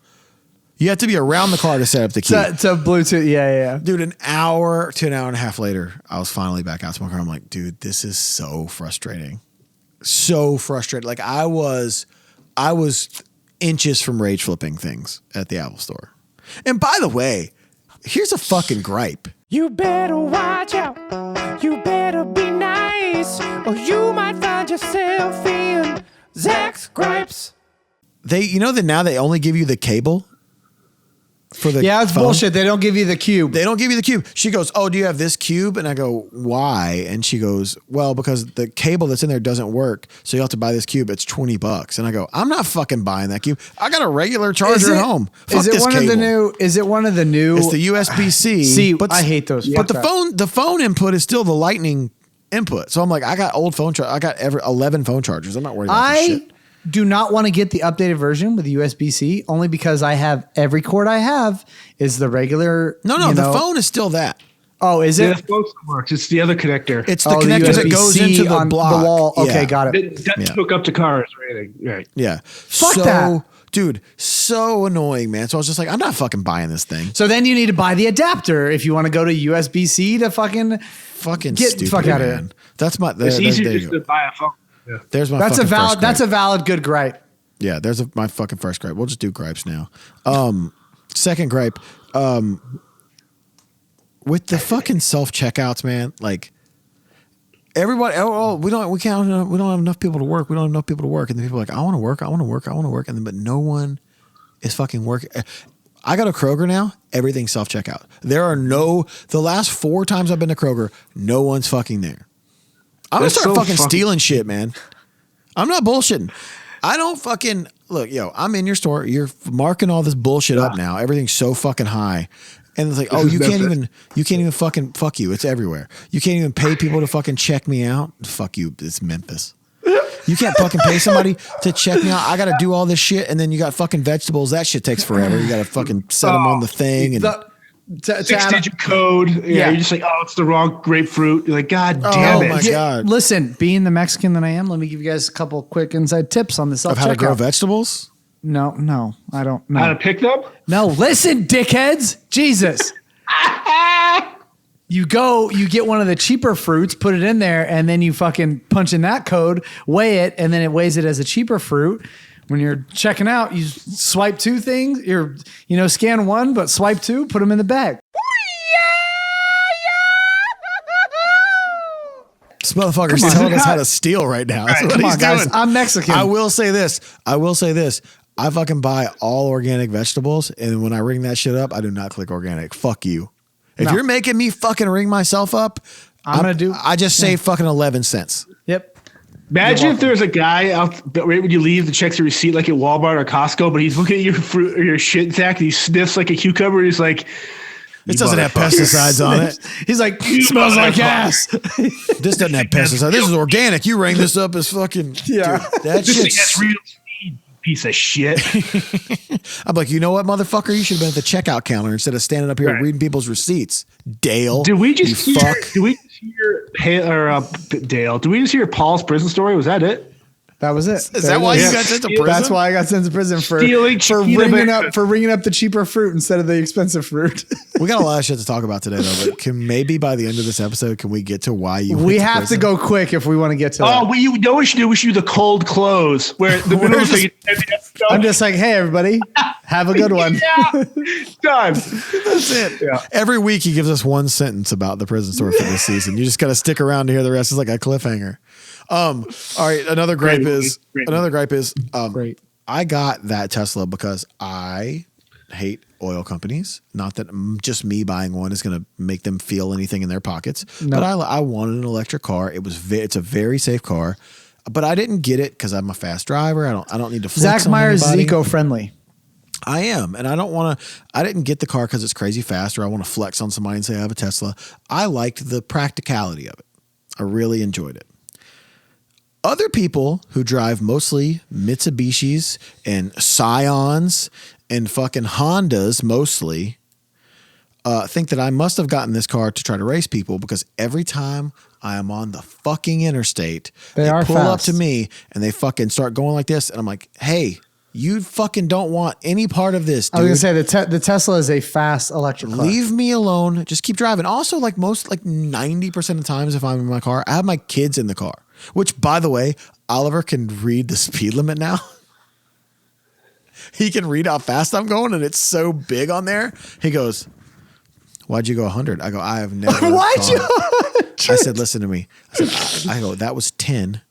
You have to be around the car to set up the key. To Bluetooth. Yeah. Dude, an hour to an hour and a half later, I was finally back out to my car. I'm like, dude, this is so frustrating. So frustrated. Like I was inches from rage flipping things at the Apple store. And by the way, here's a fucking gripe. You better watch out. You better be nice, or you might find yourself in Zach's gripes. Now they only give you the cable for the it's phone. bullshit. They don't give you the cube. They don't give you the cube. She goes, "Oh, do you have this cube?" And I go, "Why?" And she goes, "Well, because the cable that's in there doesn't work, so you have to buy this cube. It's $20." And I go, "I'm not fucking buying that cube. I got a regular charger at home. Fuck Is it this one cable." of the new? Is it one of the new? It's the USB-C. See, I hate those. But the phone input is still the Lightning input. So I'm like, I got old phone. I got 11 phone chargers. I'm not worried about this shit. Do not want to get the updated version with USB-C only because I have every cord I have is the regular. No, the phone is still that. Oh, is it? The phone still works. It's the other connector. It's the connector that goes into the block. The wall. Okay, Yeah. got it. It doesn't hook up to cars or anything. Right. Yeah. Fuck that. Dude, so annoying, man. So I was just like, I'm not fucking buying this thing. So then you need to buy the adapter if you want to go to USB-C to fucking get stupid, fuck out of here. That's my. It's easier just to buy a phone. Yeah. There's my. That's fucking first gripe. a valid good gripe. Yeah, there's my fucking first gripe. We'll just do gripes now. Second gripe. With the fucking self checkouts, man. Like everybody. We don't have enough people to work. We don't have enough people to work. And the people are like, I want to work. And then, but no one is fucking working. I got a Kroger now. Everything's self checkout. The last 4 times I've been to Kroger, no one's fucking there. I'm gonna start fucking stealing shit, man. I'm not bullshitting. I don't fucking look, I'm in your store. You're marking all this bullshit up now. Everything's so fucking high. And it's like, you can't even fucking fuck you. It's everywhere. You can't even pay people to fucking check me out. Fuck you. It's Memphis. You can't fucking pay somebody to check me out. I got to do all this shit. And then you got fucking vegetables. That shit takes forever. You got to fucking set them on the thing. And 6-digit code. Yeah. You're just like, it's the wrong grapefruit. You're like, God damn it. Oh my God. Listen, being the Mexican that I am, let me give you guys a couple quick inside tips on the self-checkout. Of how to grow vegetables? No, I don't know. How to pick them? No, listen, dickheads. Jesus. You get one of the cheaper fruits, put it in there, and then you fucking punch in that code, weigh it, and then it weighs it as a cheaper fruit. When you're checking out, you swipe 2 things. Scan 1, but swipe 2, put them in the bag. This motherfucker's telling us how to steal right now. That's what he's guys. doing. I'm Mexican. I will say this. I fucking buy all organic vegetables, and when I ring that shit up, I do not click organic. Fuck you. If you're making me fucking ring myself up, I just save fucking 11 cents. Yep. Imagine if there's a guy out right when you leave that checks your receipt like at Walmart or Costco, but he's looking at your fruit or your shit sack and he sniffs like a cucumber. And he's like, it doesn't have pesticides on it. He's like, smells like ass. This doesn't have pesticides. This is organic. You rang this up as fucking. Yeah. Dude, that shit's real piece of shit. I'm like, you know what, motherfucker? You should have been at the checkout counter instead of standing up here reading people's receipts. Dale. Did we just hear Dale? Did we just hear Paul's prison story? Was that it? That was it. Is that why you got sent to prison? That's why I got sent to prison for ringing up the cheaper fruit instead of the expensive fruit. We got a lot of shit to talk about today, though. But maybe by the end of this episode, can we get to why you? We have to go quick if we want to get to. We know what we should do. We should do the cold close where the I'm just like, hey, everybody, have a good one. Done. That's it. Yeah. Every week he gives us one sentence about the prison story for this season. You just got to stick around to hear the rest. It's like a cliffhanger. All right. Another gripe is I got that Tesla because I hate oil companies. Not that just me buying one is going to make them feel anything in their pockets, but I wanted an electric car. It's a very safe car, but I didn't get it because I'm a fast driver. I don't need to flex Zach Myers on is eco-friendly. I am. And I didn't get the car because it's crazy fast or I want to flex on somebody and say I have a Tesla. I liked the practicality of it. I really enjoyed it. Other people who drive mostly Mitsubishis and Scions and fucking Hondas mostly think that I must have gotten this car to try to race people because every time I am on the fucking interstate, they pull up to me and they fucking start going like this. And I'm like, hey, you fucking don't want any part of this, dude. I was going to say the Tesla is a fast electric car. Leave me alone. Just keep driving. Also, like 90% of the times if I'm in my car, I have my kids in the car. Which, by the way, Oliver can read the speed limit now. He can read how fast I'm going, and it's so big on there. He goes, why'd you go 100? I go, I have never. Why'd you? I said, listen to me. I said, I go, that was 10.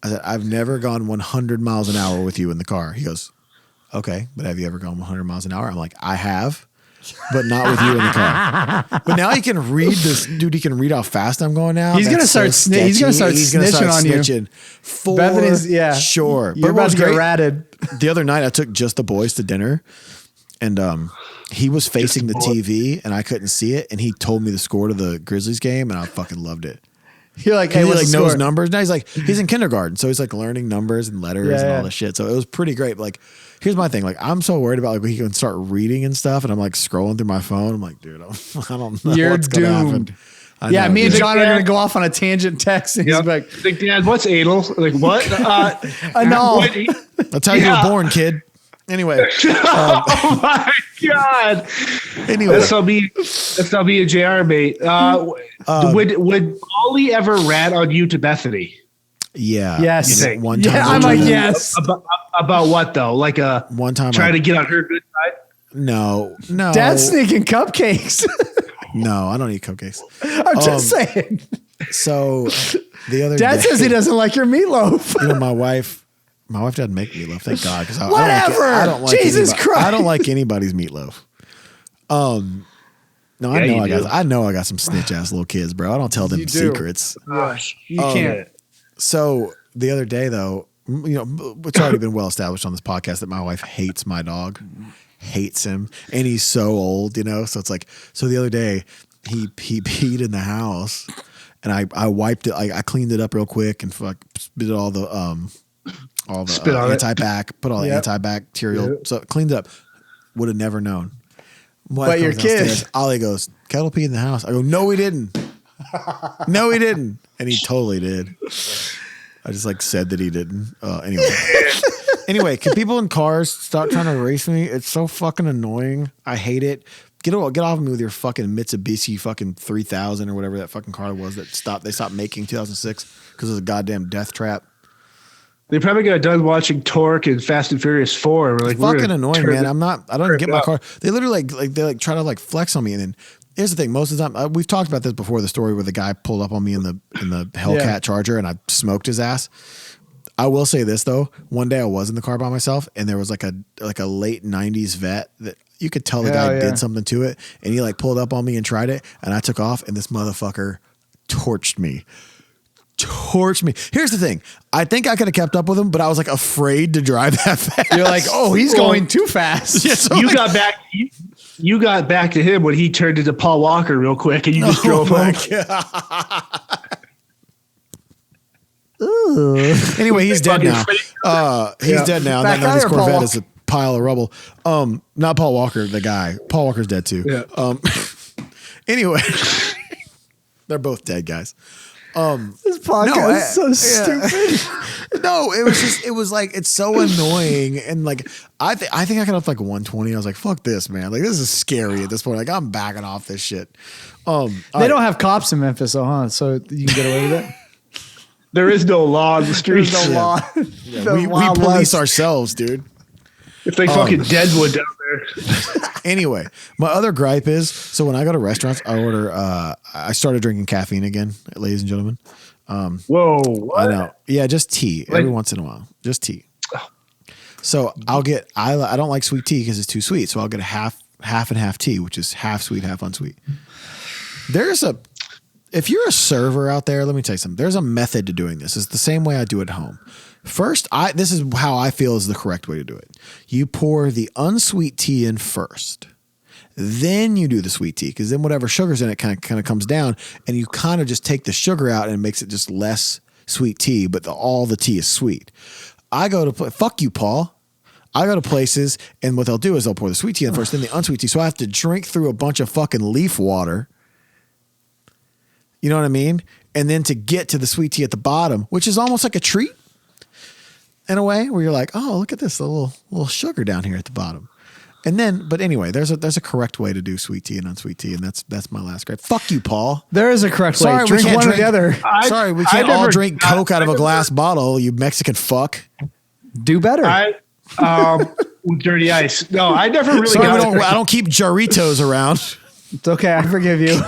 I said, I've never gone 100 miles an hour with you in the car. He goes, okay, but have you ever gone 100 miles an hour? I'm like, I have, but not with you in the car. But now he can read this, dude. He can read how fast I'm going now. He's gonna start. He's gonna start snitching on you. For Bevan is, yeah, sure. You're about to get ratted. The other night, I took just the boys to dinner, and he was facing the TV, and I couldn't see it, and he told me the score to the Grizzlies game, and I fucking loved it. You're like, hey, he like knows numbers now. He's in kindergarten, so he's like learning numbers and letters and all this shit. So it was pretty great. Like, here's my thing. Like, I'm so worried about like when he can start reading and stuff, and I'm like scrolling through my phone. I'm like, dude, I don't know. You're what's doomed. Yeah, me and John are gonna go off on a tangent text. And he's like, Dad, what's anal? Like what? No. That's how you were born, kid. Anyway. Oh my God. Anyway. SLB and JR, mate. Would Ollie ever rat on you to Bethany? Yeah. Yes. One time. Yeah, I'm like, yes. About what though? Like one time trying to get on her good side? No. Dad's sneaking cupcakes. No, I don't eat cupcakes. I'm just saying. So the other Dad day, says he doesnn't like your meatloaf. You know, my wife doesn't make meatloaf. Thank God. Because whatever. I don't like Jesus Christ. I don't like anybody's meatloaf. No, I know I got some snitch ass little kids, bro. I don't tell them secrets. Gosh, you can't. So the other day, though, you know, it's already been well established on this podcast that my wife hates my dog, hates him, and he's so old, you know. So it's like, so the other day, he peed in the house, and I wiped it, I cleaned it up real quick and spit all the anti-bac, put all the antibacterial, so cleaned it up. Would have never known. But your kid, Ollie goes, Kettle peed in the house. I go, no, he didn't. No, he didn't. And he totally did. I just like said that he didn't. Anyway, can people in cars stop trying to race me? It's so fucking annoying. I hate it. Get off of me with your fucking Mitsubishi fucking 3000 or whatever that fucking car was that they stopped making 2006 because it was a goddamn death trap. They probably got done watching Torque and Fast and Furious 4. And we're like, fucking annoying, man. I don't get my car. They literally they try to like flex on me. And then here's the thing. Most of the time, we've talked about this before, the story where the guy pulled up on me in the Hellcat Charger and I smoked his ass. I will say this though. One day I was in the car by myself and there was like a late 90s vet that you could tell the guy did something to it. And he like pulled up on me and tried it. And I took off and this motherfucker torched me. Here's the thing. I think I could have kept up with him, but I was like afraid to drive that fast. You're like, oh, he's going too fast. Yeah, so you got back to him when he turned into Paul Walker real quick, and you just drove home. Anyway, he's dead now. He's dead now. That his Corvette is a pile of rubble. Not Paul Walker, the guy. Paul Walker's dead too. Yeah. Anyway, they're both dead guys. This podcast is so stupid. No, it was like, it's so annoying. And like, I think I got up like 120. I was like, fuck this, man. Like, this is scary at this point. Like, I'm backing off this shit. They don't have cops in Memphis, though, huh? So you can get away with it. There is no law in the streets. There's no law. Yeah, we police ourselves, dude. It's like fucking Deadwood down there. Anyway, my other gripe is, so when I go to restaurants, I order, I started drinking caffeine again, ladies and gentlemen. Whoa. What? I know. Yeah, just tea every once in a while. Just tea. So I'll get, I don't like sweet tea because it's too sweet. So I'll get a half and half tea, which is half sweet, half unsweet. If you're a server out there, let me tell you something. There's a method to doing this. It's the same way I do at home. First, this is how I feel is the correct way to do it. You pour the unsweet tea in first. Then you do the sweet tea, because then whatever sugar's in it kind of comes down, and you kind of just take the sugar out and it makes it just less sweet tea, but all the tea is sweet. I go to fuck you, Paul. I go to places, and what they'll do is they'll pour the sweet tea in first, then the unsweet tea. So I have to drink through a bunch of fucking leaf water. You know what I mean? And then to get to the sweet tea at the bottom, which is almost like a treat in a way, where you're like, oh, look at this little sugar down here at the bottom. And then, but anyway, there's a correct way to do sweet tea and unsweet tea, and that's my last grade. Fuck you, Paul. There is a correct way. Drink one or the other. Sorry, we can't all drink Coke out of a glass bottle, you Mexican fuck. Do better. With dirty ice. No, I never really I don't keep Jarritos around. It's okay. I forgive you.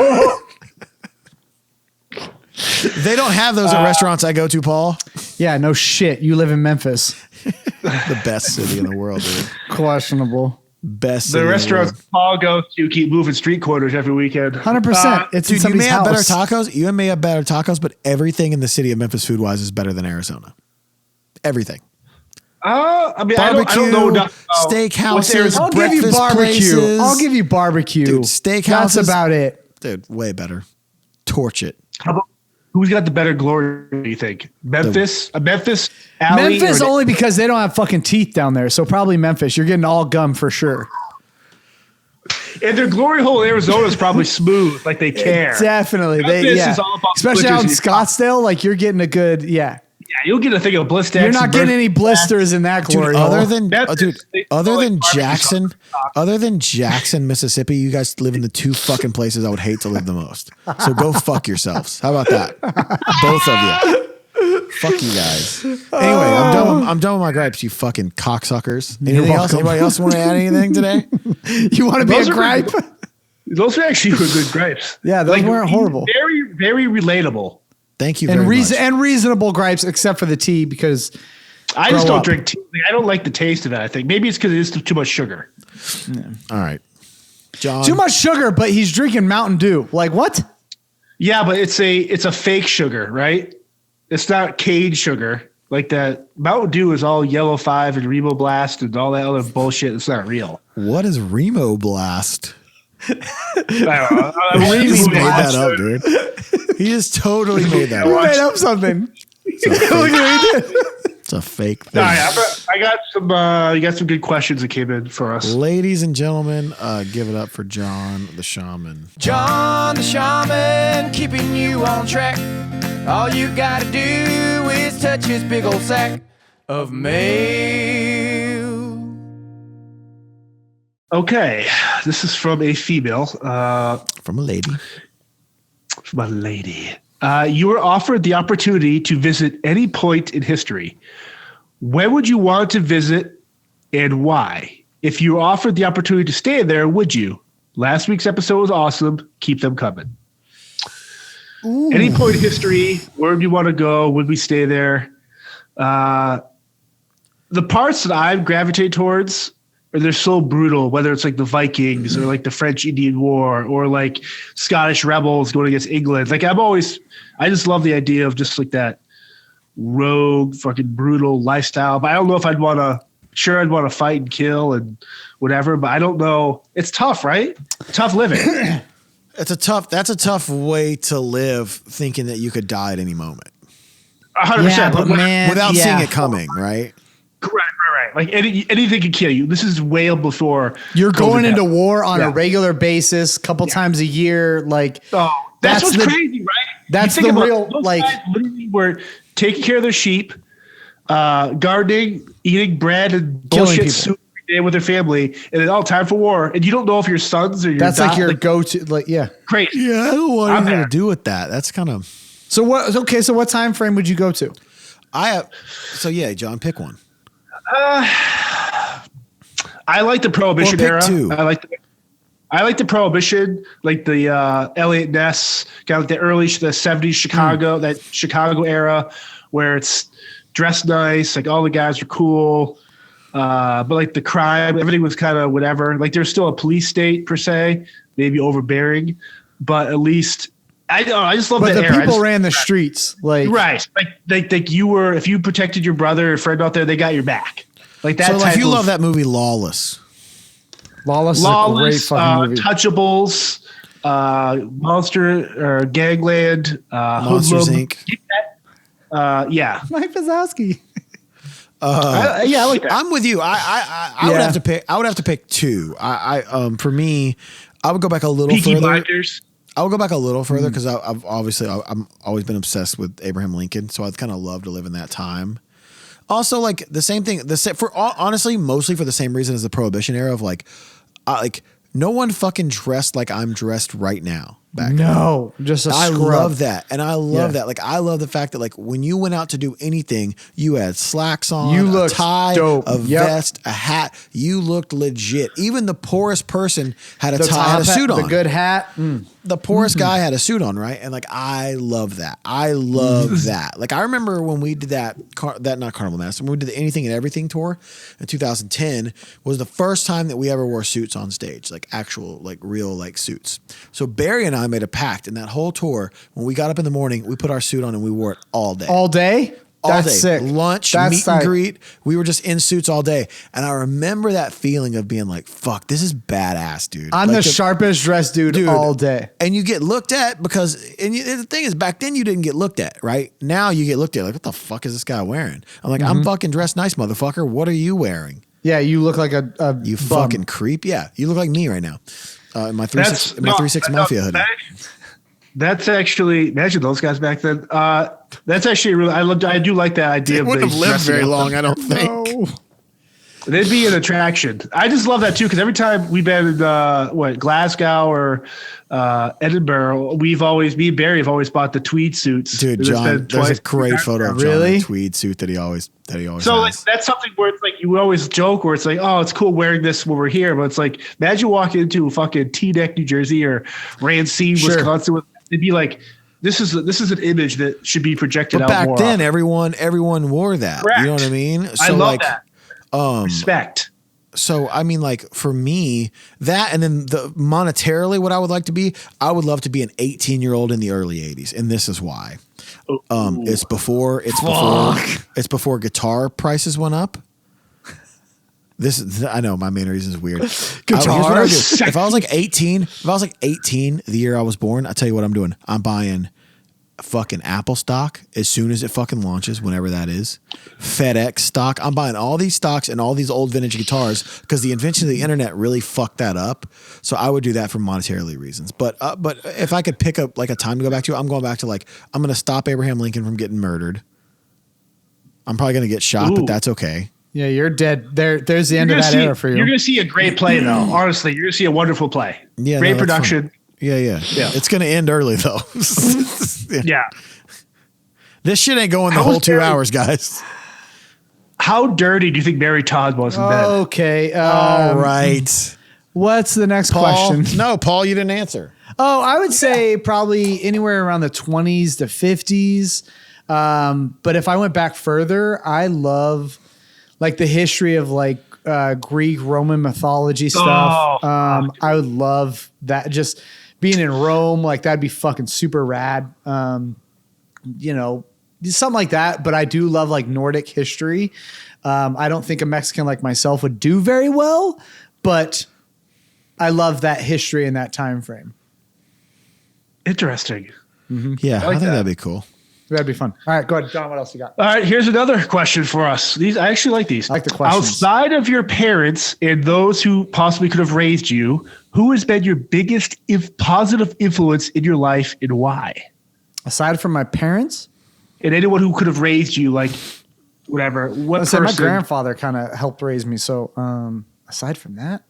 They don't have those at restaurants I go to, Paul. Yeah, no shit. You live in Memphis. The best city in the world, dude. Questionable. Best The city restaurants Paul goes to keep moving street corners every weekend. 100%. It's in Dude, you may somebody's have better house. tacos. You may have better tacos, but everything in the city of Memphis food-wise is better than Arizona. Everything. I mean, Barbecue, I don't know enough about steakhouses, what's I'll give you breakfast barbecue. places. I'll give you barbecue. Dude, steakhouses. That's about it. Dude, way better. Torch it. How about, who's got the better glory, do you think? Memphis? Memphis alley? Memphis only because they don't have fucking teeth down there. So probably Memphis. You're getting all gum for sure. And their glory hole in Arizona is probably smooth, like they care. Definitely. Memphis is all about Especially out in splinters. Scottsdale, like you're getting a good, Yeah, you'll get a thing of blister. You're not getting any blisters in that Dude, glory hole. other than Jackson, Mississippi, you guys live in the two fucking places I would hate to live the most. So go fuck yourselves. How about that? Both of you. Fuck you guys. Anyway, I'm done with my gripes, you fucking cocksuckers. Anything else? Anybody else want to add anything today? You want to be a gripe? Those are actually good gripes. Yeah, those weren't horrible. Very, very relatable. Thank you very much. And reasonable gripes, except for the tea, because I just grow don't up. drink tea. Like, I don't like the taste of it, I think. Maybe it's because it is too much sugar. All right. John. Too much sugar, but he's drinking Mountain Dew. Like what? Yeah, but it's a fake sugar, right? It's not cane sugar. Like that Mountain Dew is all Yellow 5 and Remo Blast and all that other bullshit. It's not real. What is Remo Blast? I don't know. He just made Blast. that up, dude. He just totally made that You up. made up something. It's a fake thing. All right, I got some. You got some good questions that came in for us. Ladies and gentlemen, give it up for John the Shaman. John the Shaman, keeping you on track. All you gotta do is touch his big old sack of mail. Okay, this is from a female. From a lady. From a lady. You were offered the opportunity to visit any point in history. When would you want to visit and why? If you were offered the opportunity to stay there, would you? Last week's episode was awesome. Keep them coming. Ooh. Any point in history, where would you want to go? Would we stay there? The parts that I gravitate towards are they're so brutal, whether it's like the Vikings or like the French Indian War or like Scottish rebels going against England. Like I just love the idea of just like that rogue, fucking brutal lifestyle. But I don't know if I'd want to fight and kill and whatever, but I don't know. It's tough, right? Tough living. That's a tough way to live, thinking that you could die at any moment. 100%. Yeah, but man, without seeing it coming, right? Right. Like anything can kill you. This is way before you're going into war on a regular basis, couple times a year. Like, that's what's crazy, right? That's the real, like, guys literally were taking care of their sheep, gardening, eating bread and bullshit soup every day with their family, and then time for war. And you don't know if your sons or your that's like your go-to, like, yeah, crazy. Yeah, I don't want anything to do with that. That's kind of so. What? Okay, so what time frame would you go to? John, pick one. I like the Prohibition era. Two. I like the Prohibition, like the Elliot Ness, kind of like the 70s Chicago, that Chicago era where it's dressed nice, like all the guys are cool, but like the crime, everything was kind of whatever. Like there's still a police state per se, maybe overbearing, but at least I just love that era. But the people ran the streets, like right, like you were. If you protected your brother or friend out there, they got your back. Like that. So like you love that movie Lawless. Lawless is a great fucking movie. Touchables, Monster or Gangland, Monsters Inc. Yeah, Mike Wazowski. yeah, I like that. I'm with you. I would have to pick. I would have to pick two. For me, I would go back a little Peaky further. Blinders. I would go back a little further because I've always been obsessed with Abraham Lincoln, so I'd kind of love to live in that time. Also, like the same thing. Honestly, mostly for the same reason as the Prohibition era of like no one fucking dressed like I'm dressed right now. back. No, just a I scrub. love that. And I love that. Like, I love the fact that, like, when you went out to do anything, you had slacks on, You a looked tie, dope. a Yep. vest, a hat. You looked legit. Even the poorest person had a The tie, top had a suit hat, on. the good hat. The poorest guy had a suit on, right? And like, I love that. I love that. Like, I remember when we did that not Carnival Master, when we did the Anything and Everything tour in 2010 was the first time that we ever wore suits on stage, like actual, like real, like suits. So Barry and I made a pact in that whole tour. When we got up in the morning, we put our suit on and we wore it all day. All day? All That's day. sick. Lunch, That's meet tight. and greet. We were just in suits all day. And I remember that feeling of being like, fuck, this is badass, dude. I'm like the sharpest dressed dude all day. And you get looked at because, the thing is, back then you didn't get looked at, right? Now you get looked at like, what the fuck is this guy wearing? I'm like, I'm fucking dressed nice, motherfucker. What are you wearing? Yeah, you look like a You bum. fucking creep. Yeah, you look like me right now. In my 3-6 Mafia hoodie. That's actually, imagine those guys back then. That's actually really, I do like that idea. They of wouldn't the have lived dressing very up. long, I don't think. No. They'd be an attraction. I just love that too, because every time we've been in Glasgow or Edinburgh, me and Barry have always bought the tweed suits. Dude, There's John, been there's a twice. great photo of John Really? in a tweed suit that he always So like has. that's something where it's like you always joke where it's like, oh, it's cool wearing this when we're here, but it's like imagine walking into fucking Teaneck, New Jersey or Racine, Sure. Wisconsin. It'd be like this is an image that should be projected But out back more. then, often. everyone wore that. Correct. You know what I mean? I love that. Um, Respect. So, I mean, like for me, that and then the monetarily, what I would like to be, I would love to be an 18-year-old in the early 80s. And this is why. It's before guitar prices went up. I know my main reason is weird. Here's what I would do. If I was like 18, the year I was born, I tell you what I'm doing. I'm buying fucking Apple stock as soon as it fucking launches, whenever that is. FedEx stock. I'm buying all these stocks and all these old vintage guitars because the invention of the internet really fucked that up. So I would do that for monetarily reasons. But if I could pick up like a time to go back to, I'm going back to like, I'm going to stop Abraham Lincoln from getting murdered. I'm probably going to get shot, but that's okay. Yeah, you're dead. There's the end of that era for you. You're going to see a great play, though. Honestly, you're going to see a wonderful play. Yeah, great no, that's production. fine. Yeah. It's going to end early though. Yeah. This shit ain't going the whole 2 hours, guys. How dirty do you think Mary Todd was in bed? Okay. All right. What's the next Paul. question? No, Paul, you didn't answer. Oh, I would say probably anywhere around the 20s to 50s. But if I went back further, I love like the history of like Greek, Roman mythology stuff. I would love that. Just being in Rome, like that'd be fucking super rad. Something like that. But I do love like Nordic history. I don't think a Mexican like myself would do very well, but I love that history in that time frame. Interesting. Yeah, I think that. that'd be cool. That'd be fun. All right, go ahead, John. What else you got? All right, here's another question for us. I actually like these. I like the questions. Outside of your parents and those who possibly could have raised you, who has been your biggest positive influence in your life and why? Aside from my parents, And anyone who could have raised you, like whatever. What I said person? my grandfather kind of helped raise me. So aside from that,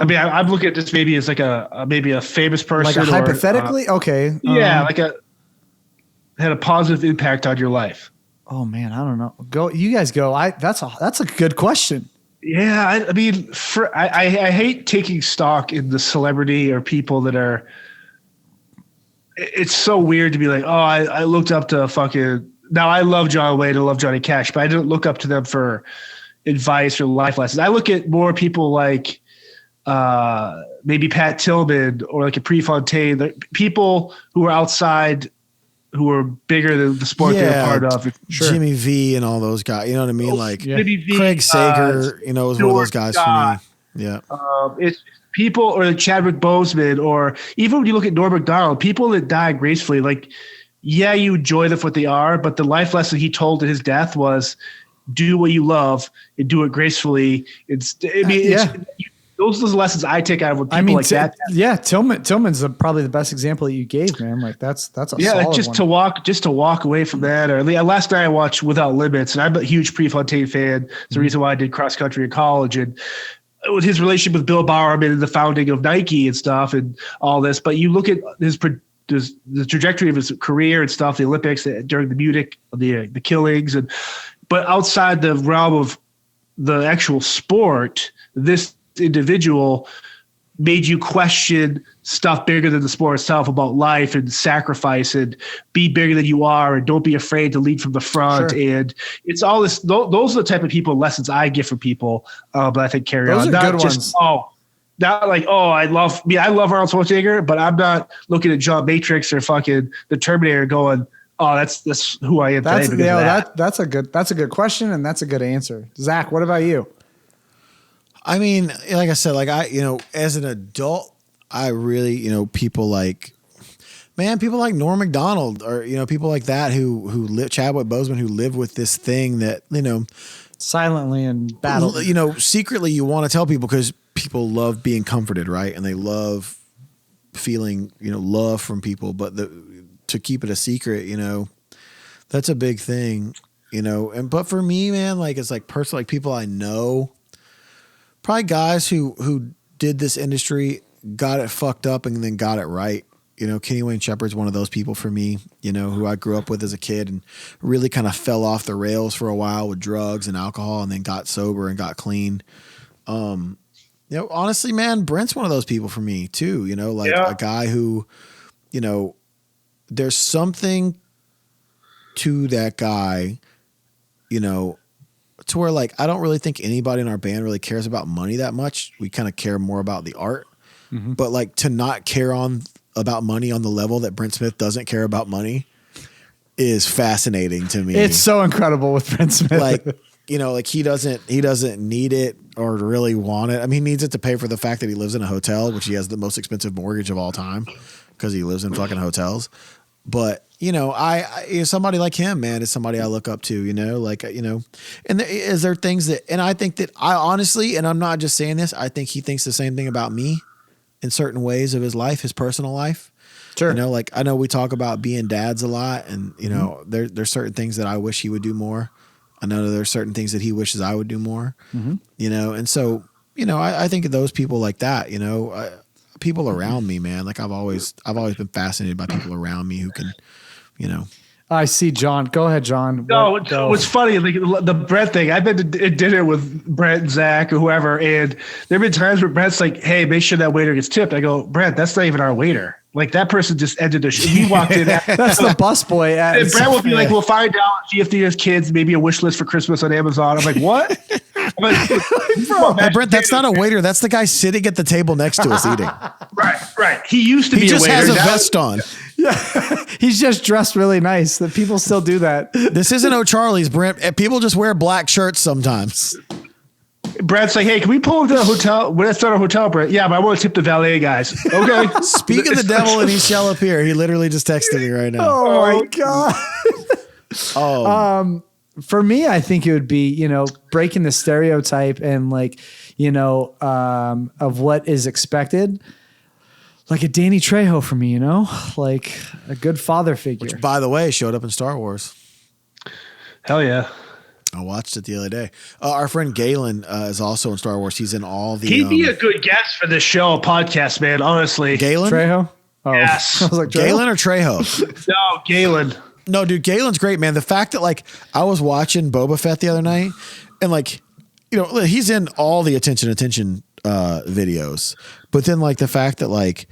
I mean, I'm looking at this maybe as like maybe a famous person, like a hypothetically, okay, yeah, had a positive impact on your life. Oh man, I don't know. Go, you guys go. That's a good question. Yeah, I mean, I hate taking stock in the celebrity or people that are. It's so weird to be like, oh, I looked up to fucking. Now I love John Wayne, I love Johnny Cash, but I didn't look up to them for advice or life lessons. I look at more people like maybe Pat Tillman or like a Prefontaine, people who are outside, who are bigger than the sport they're a part of. Sure. Jimmy V and all those guys. You know what I mean? Like Jimmy V, Craig Sager, is one of those guys for me. Yeah. It's people, or Chadwick Boseman, or even when you look at Norm Macdonald, people that die gracefully, like, yeah, you enjoy them for what they are, but the life lesson he told at his death was do what you love and do it gracefully. Those are the lessons I take out of what people like that. Yeah, Tillman's probably the best example that you gave, man. Like that's a solid just one. to walk away from that. Or last night I watched Without Limits, and I'm a huge Prefontaine fan. It's the reason why I did cross country in college. And with his relationship with Bill Bowerman and the founding of Nike and stuff and all this. But you look at the trajectory of his career and stuff, the Olympics during the Munich, the killings, but outside the realm of the actual sport, this individual made you question stuff bigger than the sport itself about life and sacrifice and be bigger than you are and don't be afraid to lead from the front. Sure. And it's all this. Those are the type of lessons I get from people. But I think carry those on. Are not good just ones. Not like I love Arnold Schwarzenegger, but I'm not looking at John Matrix or fucking the Terminator going, oh, that's who I am today. That's a good question, and that's a good answer. Zach, what about you? I mean, like I said, as an adult, I really, people like Norm Macdonald or, people like that who live, Chadwick Boseman, who live with this thing that, silently and battle. Secretly you want to tell people because people love being comforted, right? And they love feeling, love from people, but to keep it a secret, that's a big thing, but for me, man, it's personal, people I know, probably guys who did this industry, got it fucked up and then got it right. Kenny Wayne Shepherd's one of those people for me, who I grew up with as a kid and really kind of fell off the rails for a while with drugs and alcohol and then got sober and got clean. Honestly, man, Brent's one of those people for me too, a guy who, there's something to that guy, to where I don't really think anybody in our band really cares about money that much. We kind of care more about the art, but to not care about money on the level that Brent Smith doesn't care about money is fascinating to me. It's so incredible with Brent Smith. He doesn't need it or really want it. I mean, he needs it to pay for the fact that he lives in a hotel, which he has the most expensive mortgage of all time because he lives in fucking hotels. But, I somebody like him, man, is somebody I look up to, and is there things that, and I think that I honestly, and I'm not just saying this, I think he thinks the same thing about me in certain ways of his life, his personal life. Sure. I know we talk about being dads a lot and, there's certain things that I wish he would do more. I know there's certain things that he wishes I would do more, and so, I think of those people like that, people around me, man. I've always been fascinated by people around me who can, I see John. Go ahead, John. No, what's funny, the Brett thing. I've been to dinner with Brett and Zach or whoever, and there have been times where Brett's like, "Hey, make sure that waiter gets tipped." I go, "Brett, that's not even our waiter. That person just ended the show. We walked in. That's the busboy." And Brett will be like, "We'll find out if he has kids, maybe a wish list for Christmas on Amazon." I'm like, "What?" Hey, Brent, that's not a waiter. That's the guy sitting at the table next to us eating. Right. He used to be a waiter. He just has a vest on. Yeah, he's just dressed really nice. The people still do that. This isn't O'Charlie's, Brent. People just wear black shirts sometimes. Brett's like, "Hey, can we pull into the hotel? Well, that's not a hotel, Brett." "Yeah, but I want to tip the valet guys." "Okay." Speak of the devil and he shall appear. He literally just texted me right now. Oh my God. For me, I think it would be, breaking the stereotype and of what is expected. Like a Danny Trejo for me, like a good father figure. Which, by the way, showed up in Star Wars. Hell yeah. I watched it the other day. Our friend Galen is also in Star Wars. He's in all the. He'd be a good guest for this show podcast, man. Honestly, Galen Trejo. Oh. Yes. I was like, Galen or Trejo? No, Galen. No, dude, Galen's great, man. The fact that I was watching Boba Fett the other night, and he's in all the attention videos, but then the fact that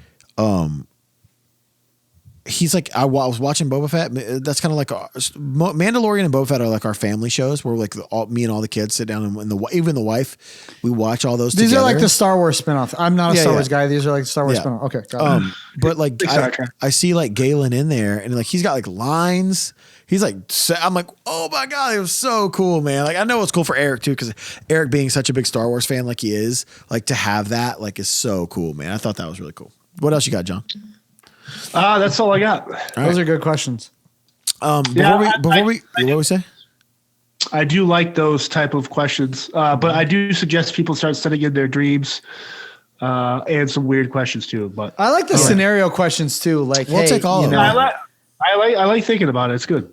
he's I was watching Boba Fett. That's kind of Mandalorian and Boba Fett are our family shows where me and all the kids sit down and even the wife, we watch all those These together. are the Star Wars spinoff. I'm not a Star Wars guy. These are the Star Wars spinoff. Okay, got it. But I see Galen in there and he's got lines. He's I'm like, oh my God, it was so cool, man. I know it's cool for Eric too, because Eric being such a big Star Wars fan he is, to have that is so cool, man. I thought that was really cool. What else you got, John? That's all I got. Those are good questions. What we say? I do like those type of questions, but I do suggest people start sending in their dreams and some weird questions too. But I like the scenario questions too. We'll take all of them. I like thinking about it. It's good.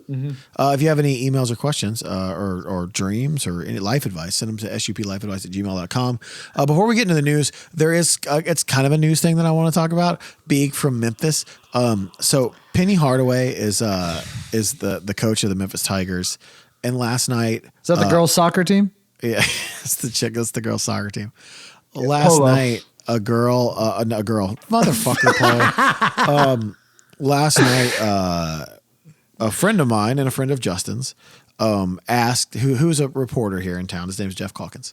If you have any emails or questions or dreams or any life advice, send them to suplifeadvice@gmail.com. Before we get into the news, there is it's kind of a news thing that I want to talk about. Being from Memphis. So Penny Hardaway is the coach of the Memphis Tigers. And last night. Is that the girls' soccer team? Yeah, it's the girls' soccer team. Last night, a girl, motherfucker, Paul. Last night, a friend of mine and a friend of Justin's asked, who's a reporter here in town, his name is Jeff Calkins,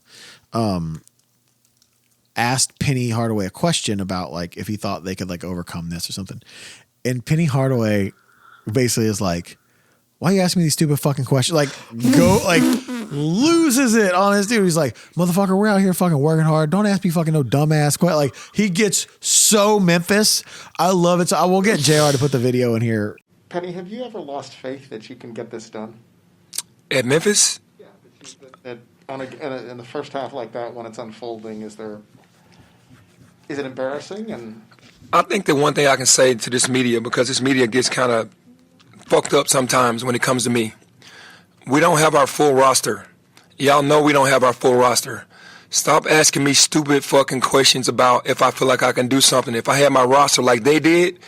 asked Penny Hardaway a question about like if he thought they could like overcome this or something. And Penny Hardaway basically is like, why are you asking me these stupid fucking questions? Like, loses it on his dude. He's like, motherfucker, we're out here fucking working hard. Don't ask me fucking no dumbass question. Like, he gets so Memphis. I love it. So I will get JR to put the video in here. Penny, have you ever lost faith that you can get this done? At Memphis? Yeah. In the first half like that, when it's unfolding, is it embarrassing? And I think the one thing I can say to this media, because this media gets kind of fucked up sometimes when it comes to me. We don't have our full roster. Y'all know we don't have our full roster. Stop asking me stupid fucking questions about if I feel like I can do something. If I had my roster like they did,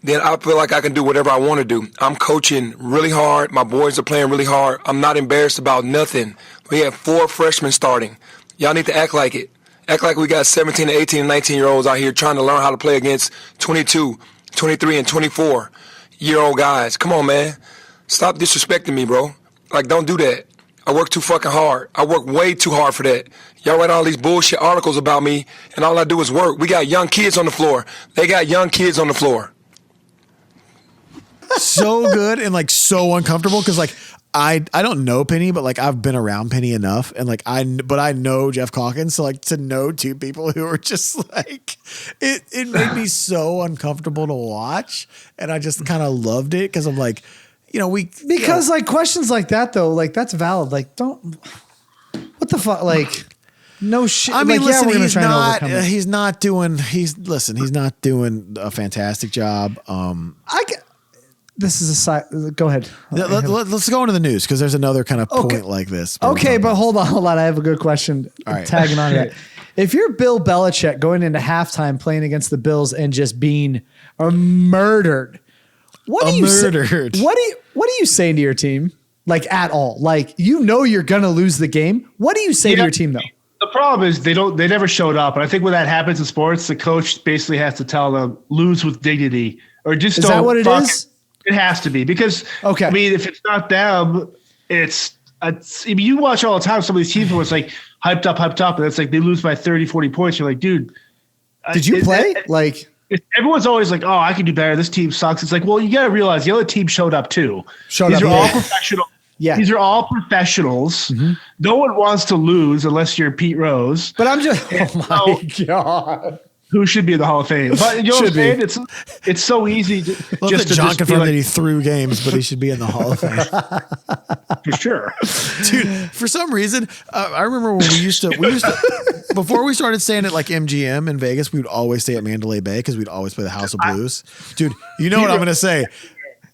then I feel like I can do whatever I want to do. I'm coaching really hard. My boys are playing really hard. I'm not embarrassed about nothing. We have 4 freshmen starting. Y'all need to act like it. Act like we got 17 to 18 and 19-year-olds out here trying to learn how to play against 22, 23, and 24-year-old guys. Come on, man. Stop disrespecting me, bro. Like, don't do that. I work too fucking hard. I work way too hard for that. Y'all write all these bullshit articles about me, and all I do is work. We got young kids on the floor. They got young kids on the floor. So good and like so uncomfortable because like I don't know Penny, but like I've been around Penny enough, and like I know Jeff Calkins, so like to know two people who are just like it made me so uncomfortable to watch, and I just kind of loved it because I'm like, you know, like questions like that though, like that's valid. Like don't what the fuck, like no shit. I mean, like, listen, he's not doing a fantastic job. This is a side. Go ahead. Let's go into the news because there's another kind of point like this. Okay, but hold on. I have a good question. All right. Tagging on that. If you're Bill Belichick going into halftime playing against the Bills and just being murdered, what are you saying to your team? Like at all? Like you know you're gonna lose the game. What do you say to your team though? The problem is they never showed up. And I think when that happens in sports, the coach basically has to tell them lose with dignity or just don't. Is that what it is? It has to be because I mean, if it's not them, I mean, you watch all the time some of these teams where it's like hyped up, and it's like they lose by 30, 40 points. You're like, dude, did you play? Everyone's always like, oh, I can do better. This team sucks. It's like, well, you got to realize the other team showed up too. These are all professional. Yeah, these are all professionals. Mm-hmm. No one wants to lose unless you're Pete Rose. But I'm just, oh my God. Who should be in the Hall of Fame? But you know what I'm saying? It's so easy just to John confirmed that he threw games, but he should be in the Hall of Fame for sure. Dude, for some reason, I remember when we used to before we started staying at like MGM in Vegas, we would always stay at Mandalay Bay because we'd always play the House of Blues. Dude, you know what I'm going to say?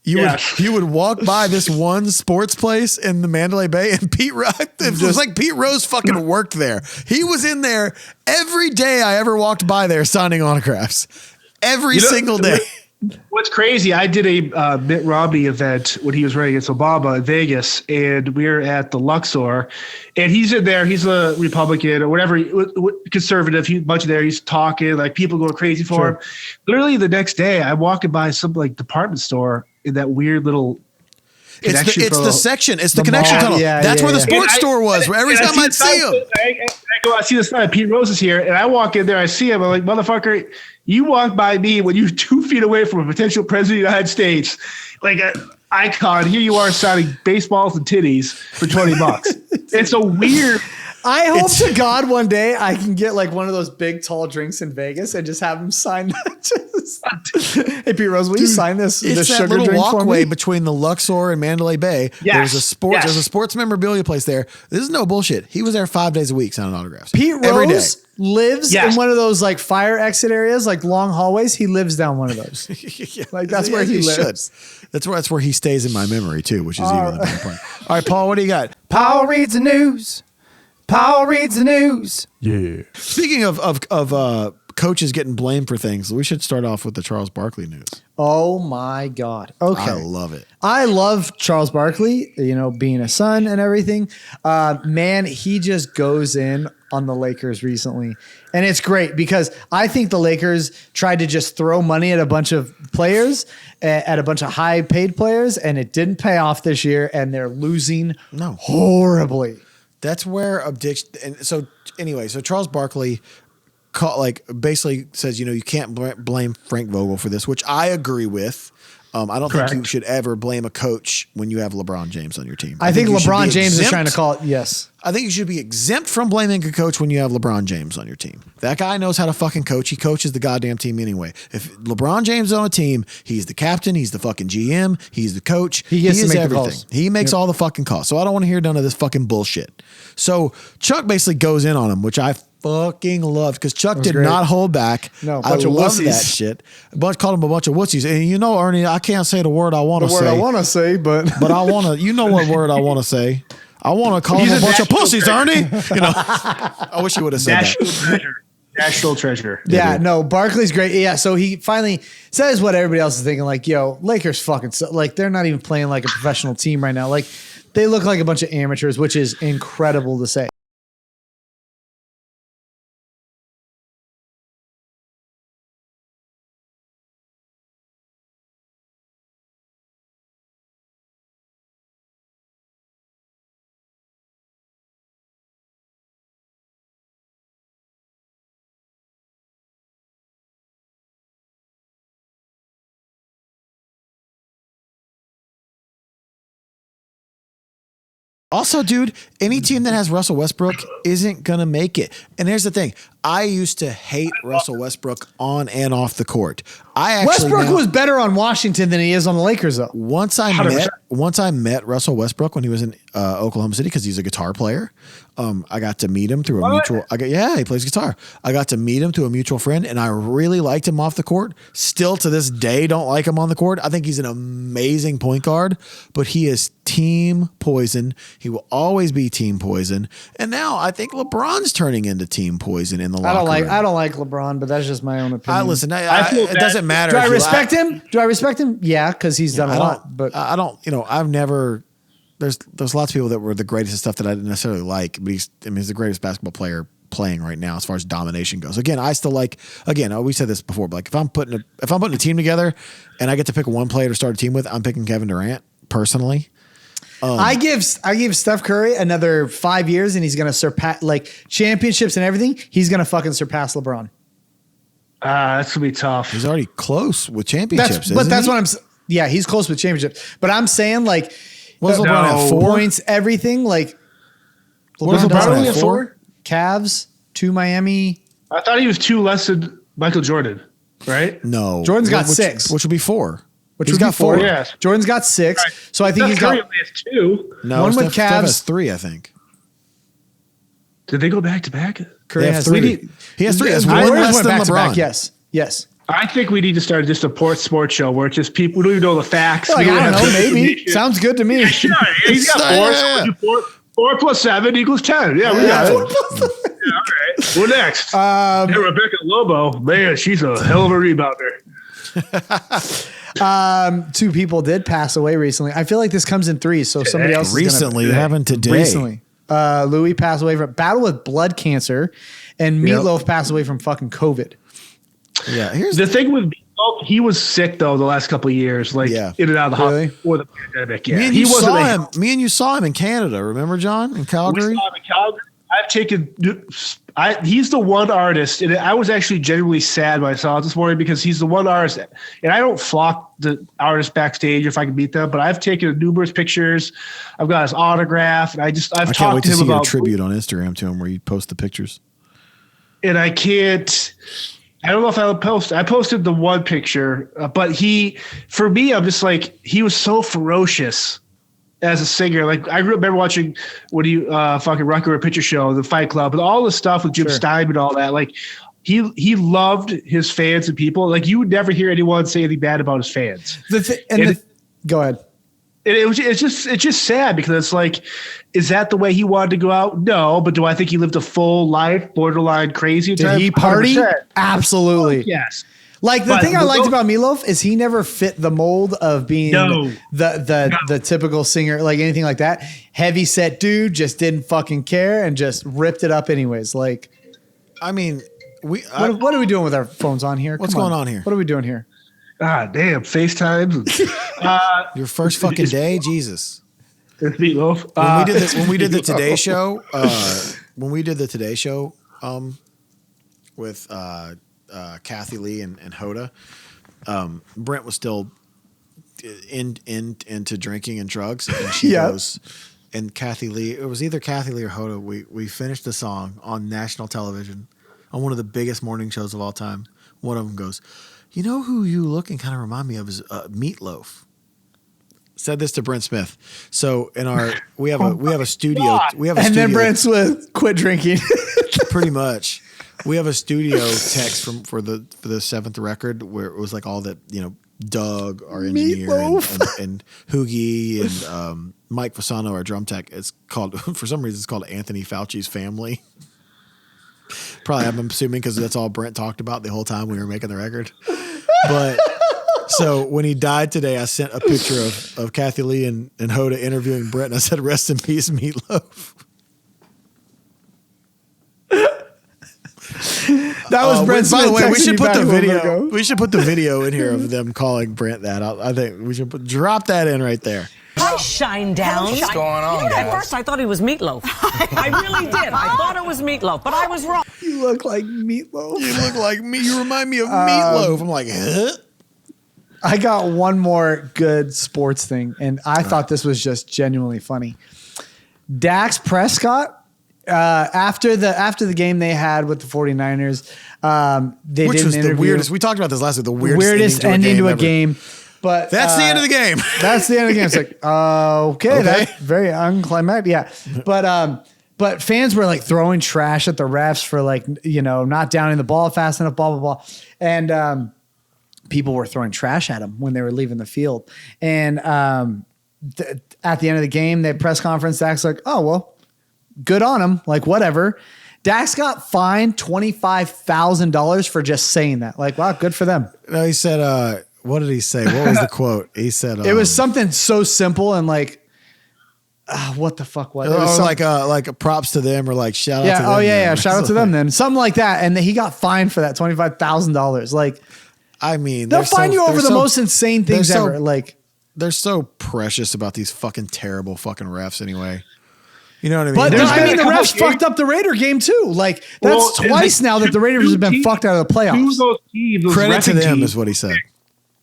You would walk by this one sports place in the Mandalay Bay, and it was like Pete Rose fucking worked there. He was in there every day I ever walked by there signing autographs. Every single day. What's crazy, I did a Mitt Romney event when he was running against Obama in Vegas, and we were at the Luxor, and he's in there. He's a Republican or whatever, conservative. He's a bunch of there. He's talking, like people going crazy for him. Literally the next day, I'm walking by some like department store in that weird little It's the section. It's the connection tunnel. That's where the sports store was. Where every time I'd see him. I see the sign. Pete Rose is here. And I walk in there. I see him. I'm like, motherfucker, you walk by me when you're 2 feet away from a potential president of the United States. Like an icon. Here you are signing baseballs and titties for $20. It's a weird. I hope to God one day I can get like one of those big tall drinks in Vegas and just have him sign that. Hey Pete Rose, will you sign this? It's this that sugar little drink for walkway me? between the Luxor and Mandalay Bay. Yes, There's a sports memorabilia place there. This is no bullshit. He was there 5 days a week signing autographs. Pete every day. Rose lives in one of those like fire exit areas, like long hallways. He lives down one of those. Yeah, Like that's where he lives. That's where he stays in my memory too, which is even the better part. All right, Paul, what do you got? Paul reads the news. Paul reads the news. Yeah. Speaking of coaches getting blamed for things, we should start off with the Charles Barkley news. Oh my God. Okay. I love it. I love Charles Barkley, being a son and everything. Man, he just goes in on the Lakers recently. And it's great because I think the Lakers tried to just throw money at a bunch of players, at a bunch of high paid players, and it didn't pay off this year. And they're losing horribly. That's where addiction. And so anyway, Charles Barkley basically says, you can't blame Frank Vogel for this, which I agree with. I don't think you should ever blame a coach when you have LeBron James on your team. I think LeBron James is trying to call it. Yes. I think you should be exempt from blaming a coach when you have LeBron James on your team. That guy knows how to fucking coach. He coaches the goddamn team anyway. If LeBron James is on a team, he's the captain, he's the fucking GM, he's the coach. He gets to make everything. the calls. He makes all the fucking calls. So I don't want to hear none of this fucking bullshit. So Chuck basically goes in on him, which I fucking loved because Chuck did not hold back. No, a I bunch of love wussies. that shit. Called him a bunch of wussies. And Ernie, I can't say the word I want to say. I want to say, but I want to. You know what word I want to say? I want to call him a bunch of pussies, Ernie. I wish you would have said that. National treasure. Yeah, no, Barkley's great. Yeah, so he finally says what everybody else is thinking. Like, yo, Lakers fucking like they're not even playing like a professional team right now. Like, they look like a bunch of amateurs, which is incredible to say. Also, dude, any team that has Russell Westbrook isn't going to make it. And here's the thing. I used to hate Russell Westbrook on and off the court. Westbrook was better on Washington than he is on the Lakers, though. Once I met Russell Westbrook when he was in Oklahoma City because he's a guitar player. I got to meet him through a mutual. He plays guitar. I got to meet him through a mutual friend, and I really liked him off the court. Still to this day, don't like him on the court. I think he's an amazing point guard, but he is team poison. He will always be team poison. And now I think LeBron's turning into team poison in the locker room. I don't like LeBron, but that's just my own opinion. It doesn't matter. Do I respect him? Do I respect him? Yeah, because he's done a lot. But I don't. I've never. There's lots of people that were the greatest and stuff that I didn't necessarily like, but he's the greatest basketball player playing right now as far as domination goes. Again, I still like. Again, we said this before, but like if I'm putting a team together and I get to pick one player to start a team with, I'm picking Kevin Durant personally. I give Steph Curry another 5 years and he's going to surpass like championships and everything. He's going to fucking surpass LeBron. That's gonna be tough. He's already close with championships. Yeah, he's close with championships. But I'm saying like, was LeBron at 4 points? Everything like. Was LeBron at 4? Cavs, 2 Miami. I thought he was 2 less than Michael Jordan, right? No, Jordan's got 6, which would be 4. He's got 4. Yes. Jordan's got 6. Right. So I think he's got 2. No, one Steph, with Cavs. Steph has 3, I think. Did they go back to back? Curry has 3. He has 3. Has one less than LeBron. Yes. I think we need to start just a sports show where it's just people. We don't even know the facts. Like, I don't know. Maybe sounds good to me. Yeah, sure. He's got 4. 4 plus 7 equals 10. Yeah, we got it. Yeah, all right. What next? Rebecca Lobo. Man, she's a hell of a rebounder. 2 people did pass away recently. I feel like this comes in 3, so somebody else recently happened today. Recently, Louis passed away from battle with blood cancer, and Meatloaf passed away from fucking COVID. Yeah, here's the thing with Meatloaf. He was sick though the last couple of years, like in and out of the hospital before the pandemic. Yeah, me and you saw him in Canada. Remember, John, in Calgary? We saw him in Calgary. I've taken. He's the one artist, and I was actually genuinely sad when I saw it this morning because he's the one artist, and I don't flock the artists backstage if I can meet them, but I've taken numerous pictures. I've got his autograph, and I've I can't wait to see your tribute on Instagram to him where you post the pictures. And I don't know if I'll post. I posted the one picture, but for me, I'm just like, he was so ferocious as a singer. Like, I remember watching when he fucking Rocky Horror Picture Show, the Fight Club, and all the stuff with Jim Steinman and all that. Like, he loved his fans and people. Like, you would never hear anyone say anything bad about his fans. Go ahead. It's just sad because it's like, is that the way he wanted to go out? No, but do I think he lived a full life, borderline crazy? Did he party? 100%. Absolutely. Yes. Like the thing I liked about Meatloaf is he never fit the mold of being the typical singer, like anything like that. Heavy set dude, just didn't fucking care and just ripped it up anyways. Like, I mean, what are we doing with our phones on here? What's going on here? What are we doing here? Ah, damn, FaceTime. Your first fucking day, Jesus. It's Meatloaf. When we did the Today Show, with Kathy Lee and Hoda, Brent was still into drinking and drugs, and she goes, and Kathy Lee, it was either Kathy Lee or Hoda. We finished the song on national television on one of the biggest morning shows of all time. One of them goes, "You know who you look and kind of remind me of is Meatloaf." Said this to Brent Smith. So we have a studio. And then Brent Smith quit drinking. Pretty much. We have a studio text for the seventh record where it was like all that, Doug, our engineer, and Hoogie and Mike Fasano, our drum tech. It's called, for some reason, it's called Anthony Fauci's Family. Probably, I'm assuming, because that's all Brent talked about the whole time we were making the record. But so when he died today, I sent a picture of Kathy Lee and Hoda interviewing Brent, and I said, "Rest in peace, Meatloaf." That was Brent. By the way, we should put the video. We should put the video in here of them calling Brent that. I think we should drop that in right there. Hi, Shinedown. What's going on, guys? At first, I thought he was Meatloaf. I really did. I thought it was Meatloaf, but I was wrong. You look like Meatloaf. You look like me. You remind me of Meatloaf. I'm like, huh? I got one more good sports thing, and I thought this was just genuinely funny. Dax Prescott, after the game they had with the 49ers, they Which did was an interview. the weirdest. We talked about this last week. The weirdest ending to a ever. game. But That's the end of the game. That's the end of the game. It's like, okay, that's very unclimactic. Yeah. But fans were like throwing trash at the refs for like, not downing the ball fast enough, blah, blah, blah. And people were throwing trash at him when they were leaving the field. And at the end of the game, the press conference, Dak's like, oh, well, good on him. Like, whatever. Dax got fined $25,000 for just saying that. Like, wow, good for them. No, he said, what did he say? What was the quote? He said it was something so simple and like, what the fuck was it? Was like props to them or like shout out to them. Oh yeah, shout out to them then. Something like that. And he got fined for that $25,000. Like, I mean, they'll fine you over the most insane things ever. Like, they're so precious about these fucking terrible fucking refs anyway. You know what I mean? But the refs fucked up the Raider game too. Like, that's twice now that the Raiders have been fucked out of the playoffs. Credit to them is what he said.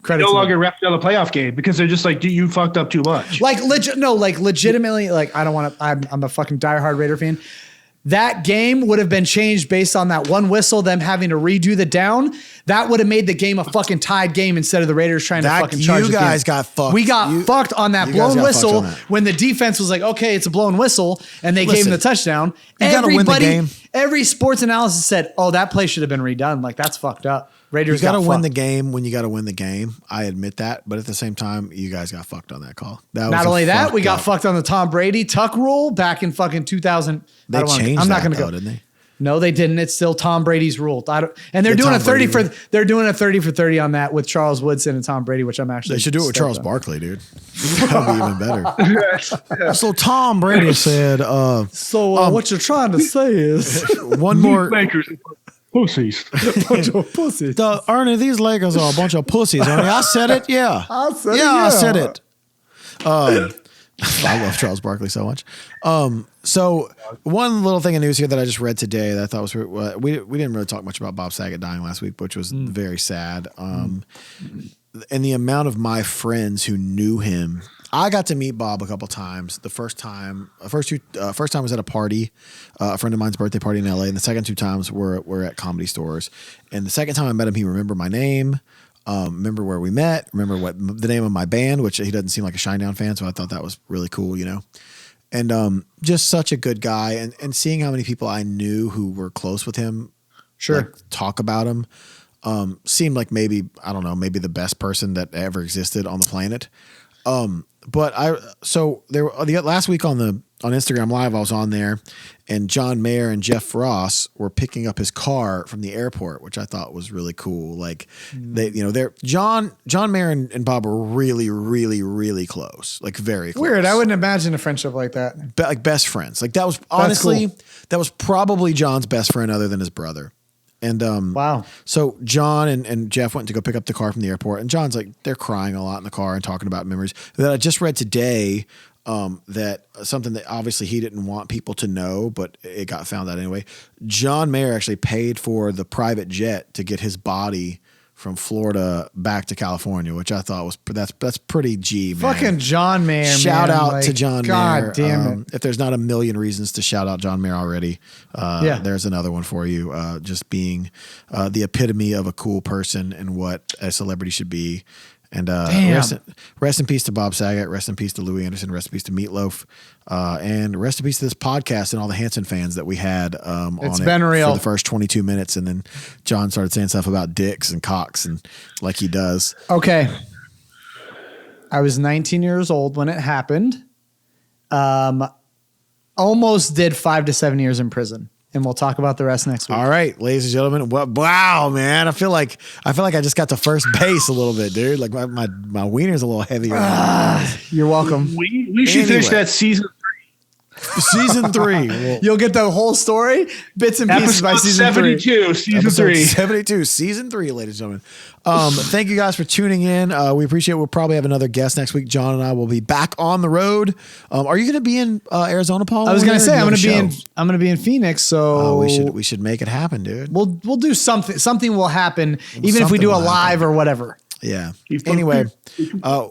No longer refed on the playoff game because they're just like, dude, you fucked up too much. Like, legitimately, like, I don't want to, I'm a fucking diehard Raider fan. That game would have been changed based on that one whistle, them having to redo the down. That would have made the game a fucking tied game instead of the Raiders trying to fucking charge. You guys got fucked. We got fucked on that blown whistle when the defense was like, okay, it's a blown whistle, and they gave him the touchdown. You got to win the game. Every sports analysis said, oh, that play should have been redone. Like, that's fucked up. Raiders you got to win the game when you got to win the game. I admit that, but at the same time, you guys got fucked on that call. Not only that, we got fucked on the Tom Brady tuck rule back in fucking 2000. They changed that, didn't they? No, they didn't. It's still Tom Brady's rule. And they're doing a 30 for 30 on that with Charles Woodson and Tom Brady, which I'm actually. They should do it with Charles Barkley, dude. That'd be even better. So Tom Brady said. What you're trying to say is one more. Pussies. A bunch of pussies. Ernie, these Lakers are a bunch of pussies, Ernie. I said it, yeah. I said it. I love Charles Barkley so much. So one little thing of news here that I just read today that I thought was we didn't really talk much about Bob Saget dying last week, which was very sad. And the amount of my friends who knew him, I got to meet Bob a couple times. The first time was at a party, a friend of mine's birthday party in LA, and the second 2 times were at Comedy Stores. And the second time I met him, he remembered my name. Remember where we met, remember what the name of my band, which he doesn't seem like a Shinedown fan. So I thought that was really cool, and just such a good guy, and seeing how many people I knew who were close with him, talk about him, seemed like maybe the best person that ever existed on the planet. But last week on Instagram Live, I was on there, and John Mayer and Jeff Ross were picking up his car from the airport, which I thought was really cool. Like John Mayer and Bob were really, really, really close, like very close. Weird. I wouldn't imagine a friendship like that. Like best friends. Like that was honestly, cool. That was probably John's best friend other than his brother. And wow. So John and Jeff went to go pick up the car from the airport, and John's like, they're crying a lot in the car and talking about memories that I just read today. That something that obviously he didn't want people to know, but it got found out anyway. John Mayer actually paid for the private jet to get his body from Florida back to California, which I thought was that's pretty G, man. Fucking John Mayer. Shout out to John Mayer. God damn it. If there's not a million reasons to shout out John Mayer already, there's another one for you. Just being the epitome of a cool person and what a celebrity should be. And rest in peace to Bob Saget, rest in peace to Louis Anderson, rest in peace to Meatloaf, and rest in peace to this podcast and all the Hanson fans that we had it's been real for the first 22 minutes. And then John started saying stuff about dicks and cocks and like he does. Okay. I was 19 years old when it happened. Almost did 5 to 7 years in prison. And we'll talk about the rest next week. All right, ladies and gentlemen. Wow, man. I feel like I just got to first base a little bit, dude. Like my wiener's a little heavier. You're welcome. We should finish that season 3. Season 3. You'll get the whole story, bits and pieces by season 72, 3. Season 3. 72, season 3, ladies and gentlemen. Thank you guys for tuning in. We appreciate it. We'll probably have another guest next week. John and I will be back on the road. Are you going to be in Arizona, Paul? I was going to say I'm going to be in Phoenix. So we should make it happen, dude. We'll do something. Something will happen, even if we do a live or whatever. Yeah. Anyway,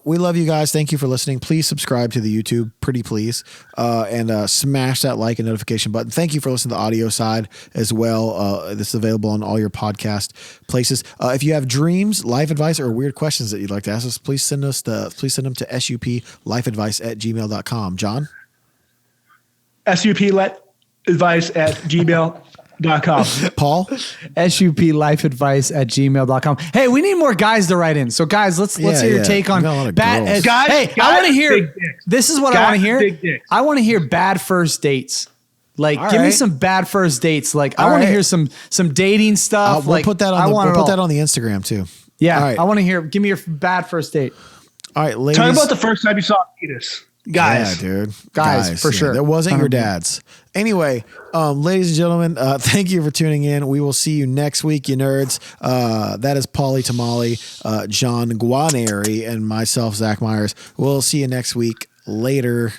we love you guys. Thank you for listening. Please subscribe to the YouTube, pretty please, and smash that like and notification button. Thank you for listening to the audio side as well. This is available on all your podcast places. If you have dreams, life advice, or weird questions that you'd like to ask us, please send them to suplifeadvice@gmail.com. John? suplifeadvice@gmail.com. Paul? suplifeadvice@gmail.com. Hey, we need more guys to write in. So guys, let's hear your take on bad. I want to hear. This is what I want to hear. I want to hear bad first dates. Like, give me some bad first dates. Like, I want to hear some dating stuff. We'll put that on. We'll put that on the Instagram too. Yeah, all right. I want to hear. Give me your bad first date. All right, ladies. Talk about the first time you saw a penis. Guys. Yeah, dude. Guys for sure. That wasn't your dad's. Anyway, ladies and gentlemen, thank you for tuning in. We will see you next week, you nerds. That is Paulie Tamale, John Guarnieri, and myself, Zach Myers. We'll see you next week. Later.